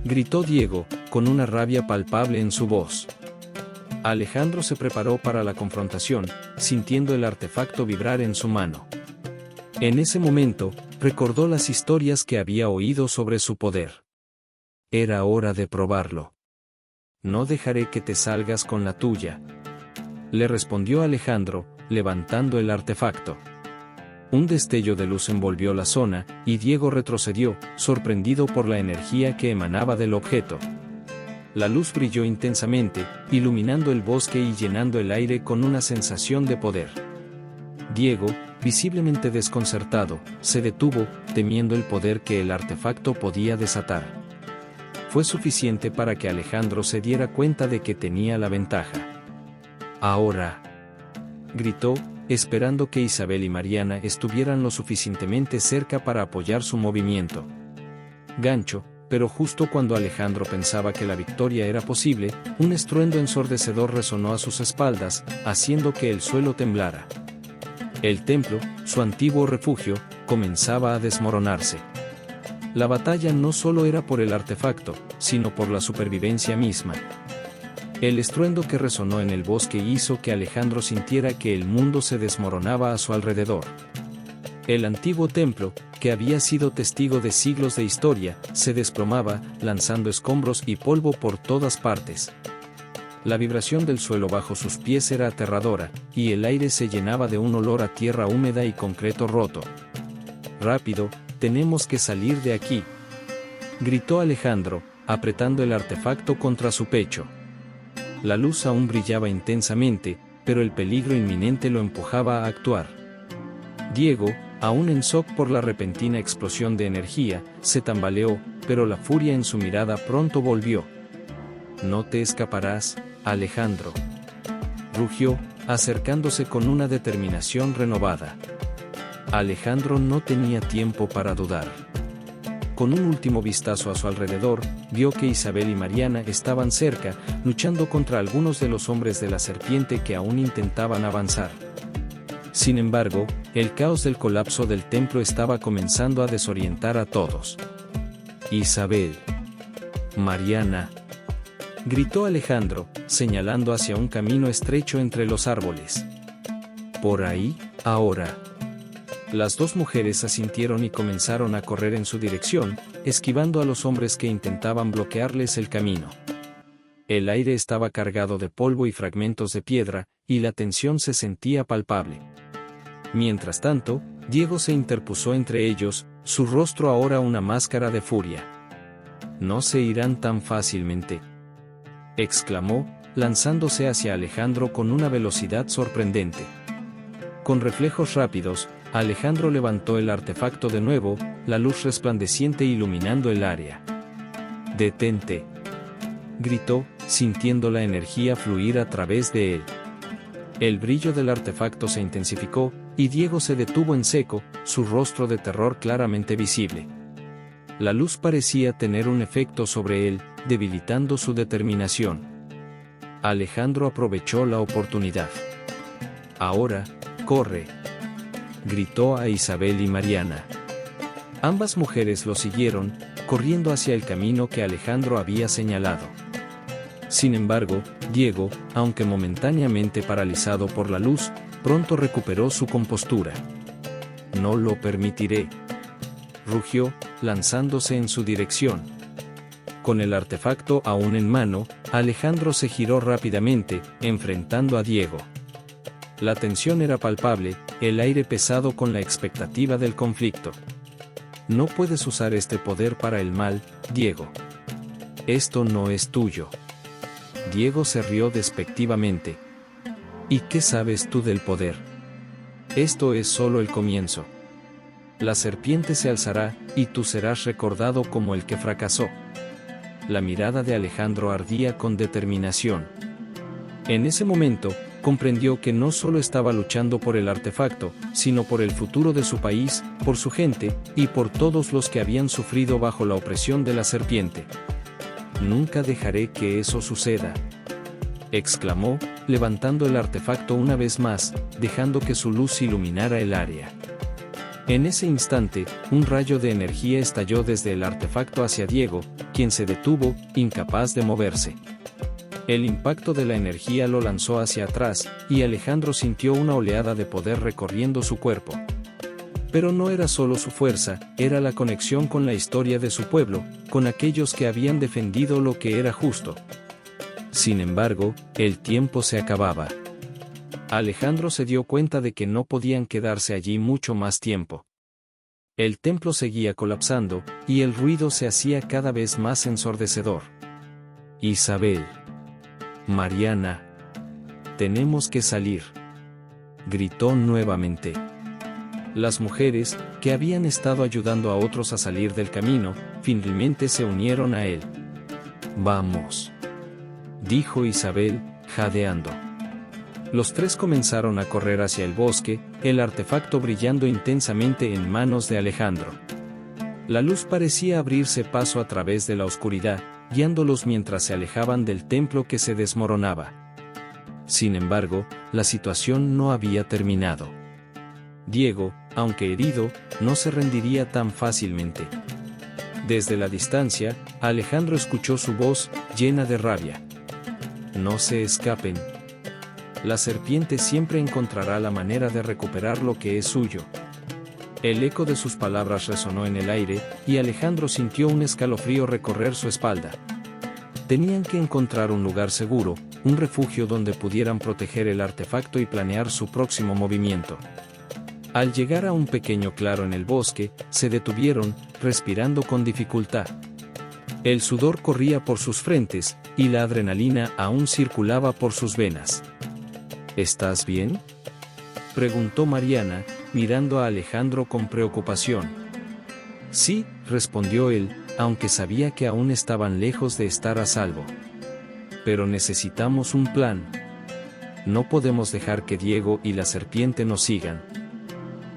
gritó Diego, con una rabia palpable en su voz. Alejandro se preparó para la confrontación, sintiendo el artefacto vibrar en su mano. En ese momento, recordó las historias que había oído sobre su poder. Era hora de probarlo. «No dejaré que te salgas con la tuya», le respondió Alejandro, levantando el artefacto. Un destello de luz envolvió la zona, y Diego retrocedió, sorprendido por la energía que emanaba del objeto. La luz brilló intensamente, iluminando el bosque y llenando el aire con una sensación de poder. Diego, visiblemente desconcertado, se detuvo, temiendo el poder que el artefacto podía desatar. Fue suficiente para que Alejandro se diera cuenta de que tenía la ventaja. «Ahora», gritó, esperando que Isabel y Mariana estuvieran lo suficientemente cerca para apoyar su movimiento. Gancho, pero justo cuando Alejandro pensaba que la victoria era posible, un estruendo ensordecedor resonó a sus espaldas, haciendo que el suelo temblara. El templo, su antiguo refugio, comenzaba a desmoronarse. La batalla no solo era por el artefacto, sino por la supervivencia misma. El estruendo que resonó en el bosque hizo que Alejandro sintiera que el mundo se desmoronaba a su alrededor. El antiguo templo, que había sido testigo de siglos de historia, se desplomaba, lanzando escombros y polvo por todas partes. La vibración del suelo bajo sus pies era aterradora, y el aire se llenaba de un olor a tierra húmeda y concreto roto. «Rápido, tenemos que salir de aquí», gritó Alejandro, apretando el artefacto contra su pecho. La luz aún brillaba intensamente, pero el peligro inminente lo empujaba a actuar. Diego, aún en shock por la repentina explosión de energía, se tambaleó, pero la furia en su mirada pronto volvió. «No te escaparás, Alejandro», rugió, acercándose con una determinación renovada. Alejandro no tenía tiempo para dudar. Con un último vistazo a su alrededor, vio que Isabel y Mariana estaban cerca, luchando contra algunos de los hombres de la serpiente que aún intentaban avanzar. Sin embargo, el caos del colapso del templo estaba comenzando a desorientar a todos. «Isabel. Mariana», gritó Alejandro, señalando hacia un camino estrecho entre los árboles. «Por ahí, ahora». Las dos mujeres asintieron y comenzaron a correr en su dirección, esquivando a los hombres que intentaban bloquearles el camino. El aire estaba cargado de polvo y fragmentos de piedra, y la tensión se sentía palpable. Mientras tanto, Diego se interpuso entre ellos, su rostro ahora una máscara de furia. «No se irán tan fácilmente», exclamó, lanzándose hacia Alejandro con una velocidad sorprendente. Con reflejos rápidos, Alejandro levantó el artefacto de nuevo, la luz resplandeciente iluminando el área. «Detente», gritó, sintiendo la energía fluir a través de él. El brillo del artefacto se intensificó, y Diego se detuvo en seco, su rostro de terror claramente visible. La luz parecía tener un efecto sobre él, debilitando su determinación. Alejandro aprovechó la oportunidad. «Ahora, corre», gritó a Isabel y Mariana. Ambas mujeres lo siguieron, corriendo hacia el camino que Alejandro había señalado. Sin embargo, Diego, aunque momentáneamente paralizado por la luz, pronto recuperó su compostura. «No lo permitiré», rugió, lanzándose en su dirección. Con el artefacto aún en mano, Alejandro se giró rápidamente, enfrentando a Diego. La tensión era palpable, el aire pesado con la expectativa del conflicto. «No puedes usar este poder para el mal, Diego. Esto no es tuyo». Diego se rió despectivamente. «¿Y qué sabes tú del poder? Esto es solo el comienzo. La serpiente se alzará, y tú serás recordado como el que fracasó». La mirada de Alejandro ardía con determinación. En ese momento, comprendió que no solo estaba luchando por el artefacto, sino por el futuro de su país, por su gente, y por todos los que habían sufrido bajo la opresión de la serpiente. «Nunca dejaré que eso suceda», exclamó, levantando el artefacto una vez más, dejando que su luz iluminara el área. En ese instante, un rayo de energía estalló desde el artefacto hacia Diego, quien se detuvo, incapaz de moverse. El impacto de la energía lo lanzó hacia atrás, y Alejandro sintió una oleada de poder recorriendo su cuerpo. Pero no era solo su fuerza, era la conexión con la historia de su pueblo, con aquellos que habían defendido lo que era justo. Sin embargo, el tiempo se acababa. Alejandro se dio cuenta de que no podían quedarse allí mucho más tiempo. El templo seguía colapsando, y el ruido se hacía cada vez más ensordecedor. «Isabel. Mariana. Tenemos que salir», gritó nuevamente. Las mujeres, que habían estado ayudando a otros a salir del camino, finalmente se unieron a él. «Vamos», dijo Isabel, jadeando. Los tres comenzaron a correr hacia el bosque, el artefacto brillando intensamente en manos de Alejandro. La luz parecía abrirse paso a través de la oscuridad, guiándolos mientras se alejaban del templo que se desmoronaba. Sin embargo, la situación no había terminado. Diego, aunque herido, no se rendiría tan fácilmente. Desde la distancia, Alejandro escuchó su voz, llena de rabia. «No se escapen. La serpiente siempre encontrará la manera de recuperar lo que es suyo». El eco de sus palabras resonó en el aire, y Alejandro sintió un escalofrío recorrer su espalda. Tenían que encontrar un lugar seguro, un refugio donde pudieran proteger el artefacto y planear su próximo movimiento. Al llegar a un pequeño claro en el bosque, se detuvieron, respirando con dificultad. El sudor corría por sus frentes, y la adrenalina aún circulaba por sus venas. «¿Estás bien?», preguntó Mariana, mirando a Alejandro con preocupación. «Sí», respondió él, aunque sabía que aún estaban lejos de estar a salvo. «Pero necesitamos un plan. No podemos dejar que Diego y la serpiente nos sigan».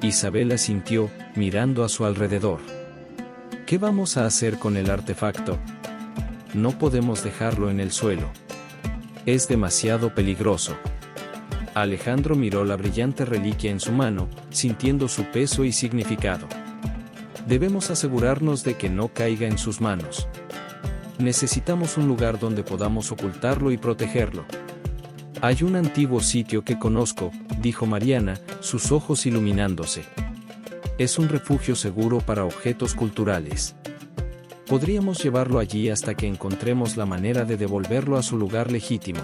Isabel asintió, mirando a su alrededor. «¿Qué vamos a hacer con el artefacto? No podemos dejarlo en el suelo. Es demasiado peligroso». Alejandro miró la brillante reliquia en su mano, sintiendo su peso y significado. «Debemos asegurarnos de que no caiga en sus manos. Necesitamos un lugar donde podamos ocultarlo y protegerlo». «Hay un antiguo sitio que conozco», dijo Mariana, sus ojos iluminándose. «Es un refugio seguro para objetos culturales. Podríamos llevarlo allí hasta que encontremos la manera de devolverlo a su lugar legítimo».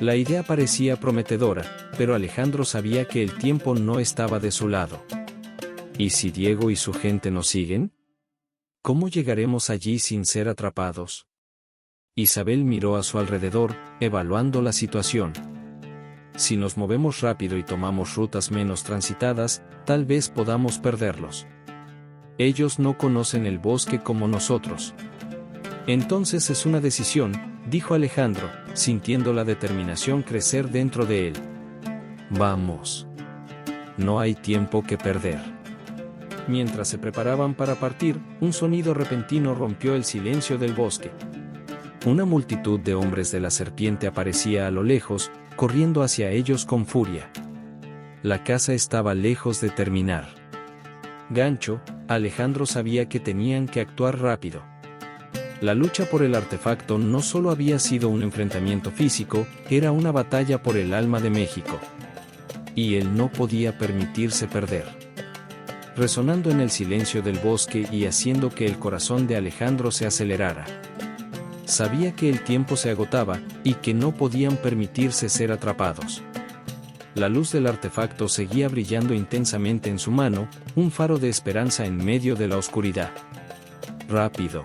La idea parecía prometedora, pero Alejandro sabía que el tiempo no estaba de su lado. ¿Y si Diego y su gente nos siguen? ¿Cómo llegaremos allí sin ser atrapados? Isabel miró a su alrededor, evaluando la situación. Si nos movemos rápido y tomamos rutas menos transitadas, tal vez podamos perderlos. Ellos no conocen el bosque como nosotros. Entonces es una decisión, dijo Alejandro, sintiendo la determinación crecer dentro de él. Vamos. No hay tiempo que perder. Mientras se preparaban para partir, un sonido repentino rompió el silencio del bosque. Una multitud de hombres de la serpiente aparecía a lo lejos, corriendo hacia ellos con furia. La caza estaba lejos de terminar. Gancho, Alejandro sabía que tenían que actuar rápido. La lucha por el artefacto no solo había sido un enfrentamiento físico, era una batalla por el alma de México. Y él no podía permitirse perder. Resonando en el silencio del bosque y haciendo que el corazón de Alejandro se acelerara. Sabía que el tiempo se agotaba, y que no podían permitirse ser atrapados. La luz del artefacto seguía brillando intensamente en su mano, un faro de esperanza en medio de la oscuridad. ¡Rápido!,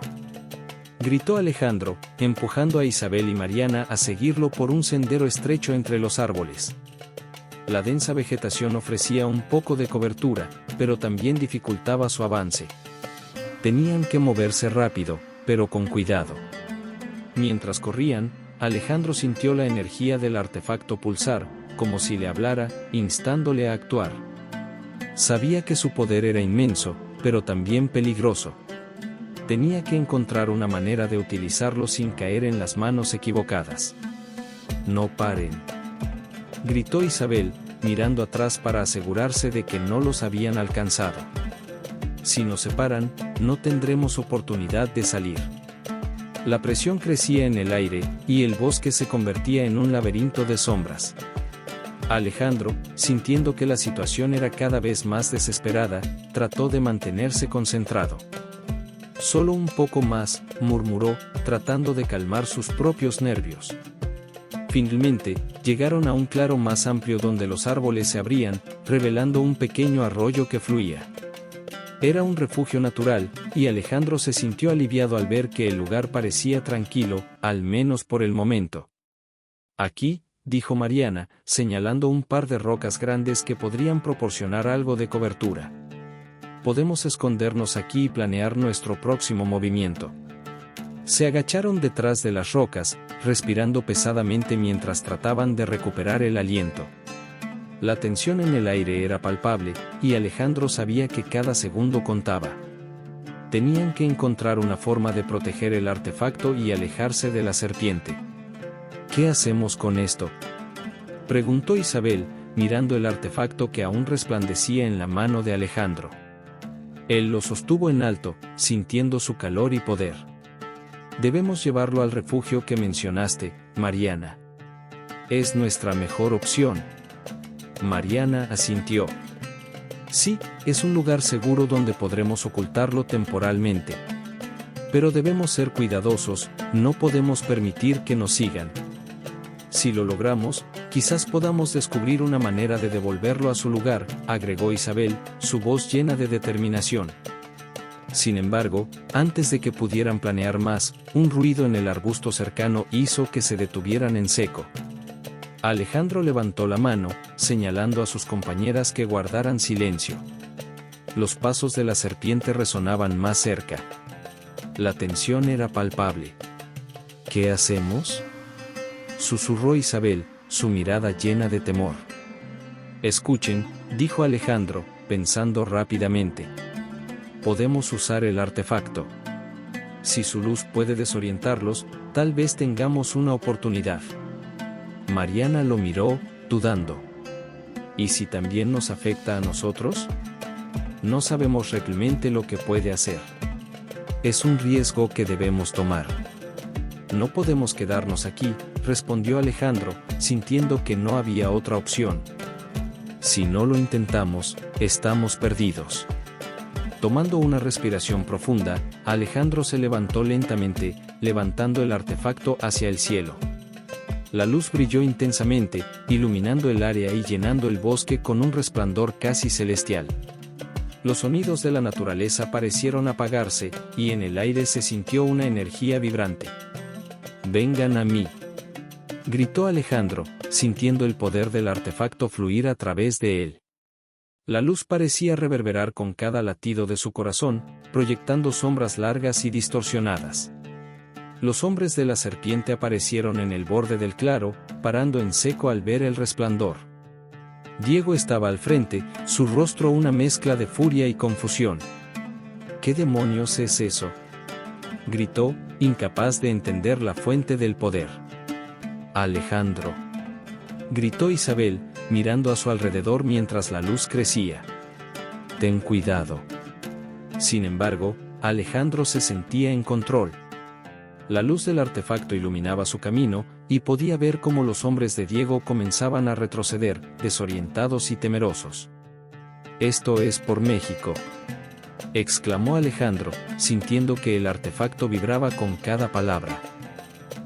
gritó Alejandro, empujando a Isabel y Mariana a seguirlo por un sendero estrecho entre los árboles. La densa vegetación ofrecía un poco de cobertura, pero también dificultaba su avance. Tenían que moverse rápido, pero con cuidado. Mientras corrían, Alejandro sintió la energía del artefacto pulsar, como si le hablara, instándole a actuar. Sabía que su poder era inmenso, pero también peligroso. Tenía que encontrar una manera de utilizarlo sin caer en las manos equivocadas. «No paren», gritó Isabel, mirando atrás para asegurarse de que no los habían alcanzado. «Si nos separan, no tendremos oportunidad de salir». La presión crecía en el aire, y el bosque se convertía en un laberinto de sombras. Alejandro, sintiendo que la situación era cada vez más desesperada, trató de mantenerse concentrado. «Solo un poco más», murmuró, tratando de calmar sus propios nervios. Finalmente, llegaron a un claro más amplio donde los árboles se abrían, revelando un pequeño arroyo que fluía. Era un refugio natural, y Alejandro se sintió aliviado al ver que el lugar parecía tranquilo, al menos por el momento. «Aquí», dijo Mariana, señalando un par de rocas grandes que podrían proporcionar algo de cobertura. «Podemos escondernos aquí y planear nuestro próximo movimiento». Se agacharon detrás de las rocas, respirando pesadamente mientras trataban de recuperar el aliento. La tensión en el aire era palpable, y Alejandro sabía que cada segundo contaba. Tenían que encontrar una forma de proteger el artefacto y alejarse de la serpiente. «¿Qué hacemos con esto?», preguntó Isabel, mirando el artefacto que aún resplandecía en la mano de Alejandro. Él lo sostuvo en alto, sintiendo su calor y poder. «Debemos llevarlo al refugio que mencionaste, Mariana. Es nuestra mejor opción». Mariana asintió. «Sí, es un lugar seguro donde podremos ocultarlo temporalmente. Pero debemos ser cuidadosos, no podemos permitir que nos sigan. Si lo logramos, quizás podamos descubrir una manera de devolverlo a su lugar», agregó Isabel, su voz llena de determinación. Sin embargo, antes de que pudieran planear más, un ruido en el arbusto cercano hizo que se detuvieran en seco. Alejandro levantó la mano, señalando a sus compañeras que guardaran silencio. Los pasos de la serpiente resonaban más cerca. La tensión era palpable. «¿Qué hacemos?», susurró Isabel, su mirada llena de temor. «Escuchen», dijo Alejandro, pensando rápidamente. «Podemos usar el artefacto. Si su luz puede desorientarlos, tal vez tengamos una oportunidad». Mariana lo miró, dudando. «¿Y si también nos afecta a nosotros? No sabemos realmente lo que puede hacer. Es un riesgo que debemos tomar». «No podemos quedarnos aquí», respondió Alejandro, sintiendo que no había otra opción. «Si no lo intentamos, estamos perdidos». Tomando una respiración profunda, Alejandro se levantó lentamente, levantando el artefacto hacia el cielo. La luz brilló intensamente, iluminando el área y llenando el bosque con un resplandor casi celestial. Los sonidos de la naturaleza parecieron apagarse, y en el aire se sintió una energía vibrante. «Vengan a mí», gritó Alejandro, sintiendo el poder del artefacto fluir a través de él. La luz parecía reverberar con cada latido de su corazón, proyectando sombras largas y distorsionadas. Los hombres de la serpiente aparecieron en el borde del claro, parando en seco al ver el resplandor. Diego estaba al frente, su rostro una mezcla de furia y confusión. «¿Qué demonios es eso?», gritó, incapaz de entender la fuente del poder. «Alejandro», gritó Isabel, mirando a su alrededor mientras la luz crecía. «Ten cuidado». Sin embargo, Alejandro se sentía en control. La luz del artefacto iluminaba su camino, y podía ver cómo los hombres de Diego comenzaban a retroceder, desorientados y temerosos. «Esto es por México», exclamó Alejandro, sintiendo que el artefacto vibraba con cada palabra.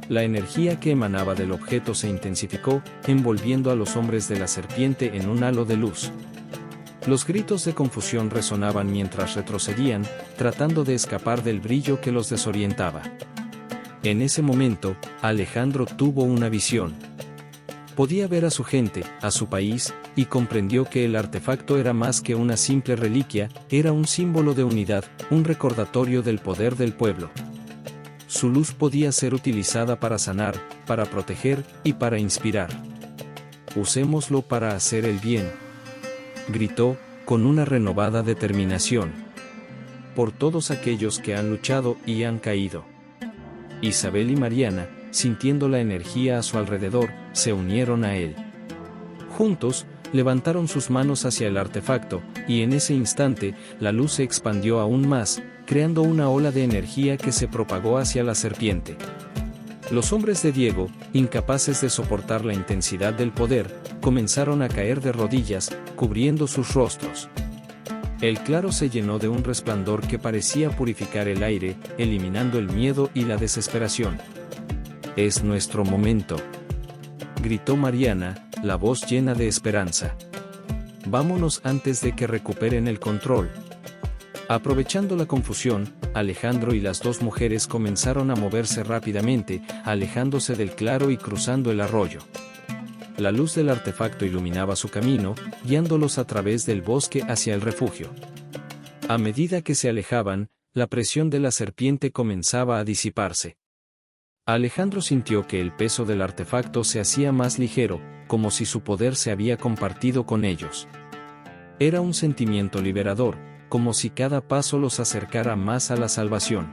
La energía que emanaba del objeto se intensificó, envolviendo a los hombres de la serpiente en un halo de luz. Los gritos de confusión resonaban mientras retrocedían, tratando de escapar del brillo que los desorientaba. En ese momento, Alejandro tuvo una visión. Podía ver a su gente, a su país, y comprendió que el artefacto era más que una simple reliquia, era un símbolo de unidad, un recordatorio del poder del pueblo. Su luz podía ser utilizada para sanar, para proteger y para inspirar. «Usémoslo para hacer el bien», gritó, con una renovada determinación. «Por todos aquellos que han luchado y han caído». Isabel y Mariana, sintiendo la energía a su alrededor, se unieron a él. Juntos, levantaron sus manos hacia el artefacto, y en ese instante, la luz se expandió aún más, creando una ola de energía que se propagó hacia la serpiente. Los hombres de Diego, incapaces de soportar la intensidad del poder, comenzaron a caer de rodillas, cubriendo sus rostros. El claro se llenó de un resplandor que parecía purificar el aire, eliminando el miedo y la desesperación. «Es nuestro momento», gritó Mariana, la voz llena de esperanza. «Vámonos antes de que recuperen el control». Aprovechando la confusión, Alejandro y las dos mujeres comenzaron a moverse rápidamente, alejándose del claro y cruzando el arroyo. La luz del artefacto iluminaba su camino, guiándolos a través del bosque hacia el refugio. A medida que se alejaban, la presión de la serpiente comenzaba a disiparse. Alejandro sintió que el peso del artefacto se hacía más ligero, como si su poder se había compartido con ellos. Era un sentimiento liberador, como si cada paso los acercara más a la salvación.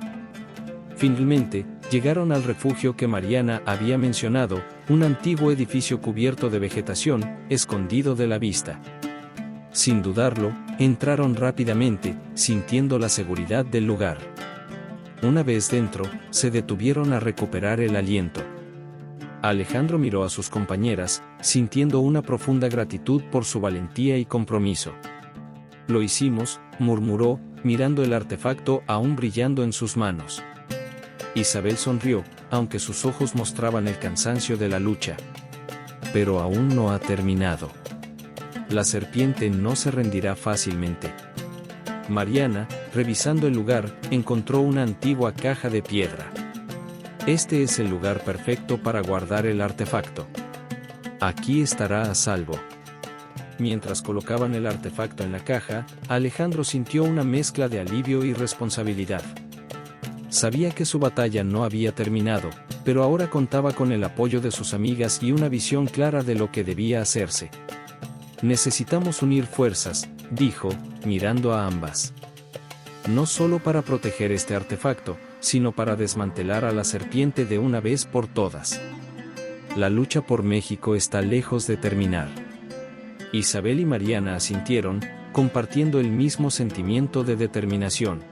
Finalmente, llegaron al refugio que Mariana había mencionado, un antiguo edificio cubierto de vegetación, escondido de la vista. Sin dudarlo, entraron rápidamente, sintiendo la seguridad del lugar. Una vez dentro, se detuvieron a recuperar el aliento. Alejandro miró a sus compañeras, sintiendo una profunda gratitud por su valentía y compromiso. «Lo hicimos», murmuró, mirando el artefacto aún brillando en sus manos. Isabel sonrió, aunque sus ojos mostraban el cansancio de la lucha. «Pero aún no ha terminado. La serpiente no se rendirá fácilmente». Mariana, revisando el lugar, encontró una antigua caja de piedra. «Este es el lugar perfecto para guardar el artefacto. Aquí estará a salvo». Mientras colocaban el artefacto en la caja, Alejandro sintió una mezcla de alivio y responsabilidad. Sabía que su batalla no había terminado, pero ahora contaba con el apoyo de sus amigas y una visión clara de lo que debía hacerse. «Necesitamos unir fuerzas», dijo, mirando a ambas. «No solo para proteger este artefacto, sino para desmantelar a la serpiente de una vez por todas. La lucha por México está lejos de terminar». Isabel y Mariana asintieron, compartiendo el mismo sentimiento de determinación.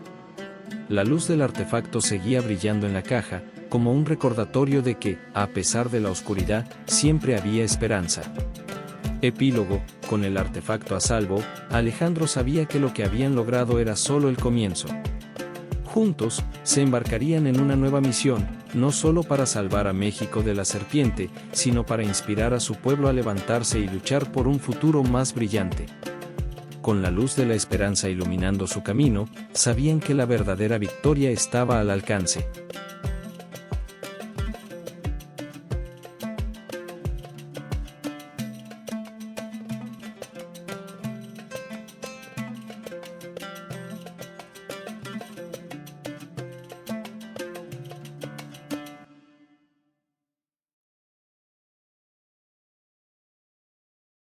La luz del artefacto seguía brillando en la caja, como un recordatorio de que, a pesar de la oscuridad, siempre había esperanza. Epílogo: con el artefacto a salvo, Alejandro sabía que lo que habían logrado era solo el comienzo. Juntos, se embarcarían en una nueva misión, no solo para salvar a México de la serpiente, sino para inspirar a su pueblo a levantarse y luchar por un futuro más brillante. Con la luz de la esperanza iluminando su camino, sabían que la verdadera victoria estaba al alcance.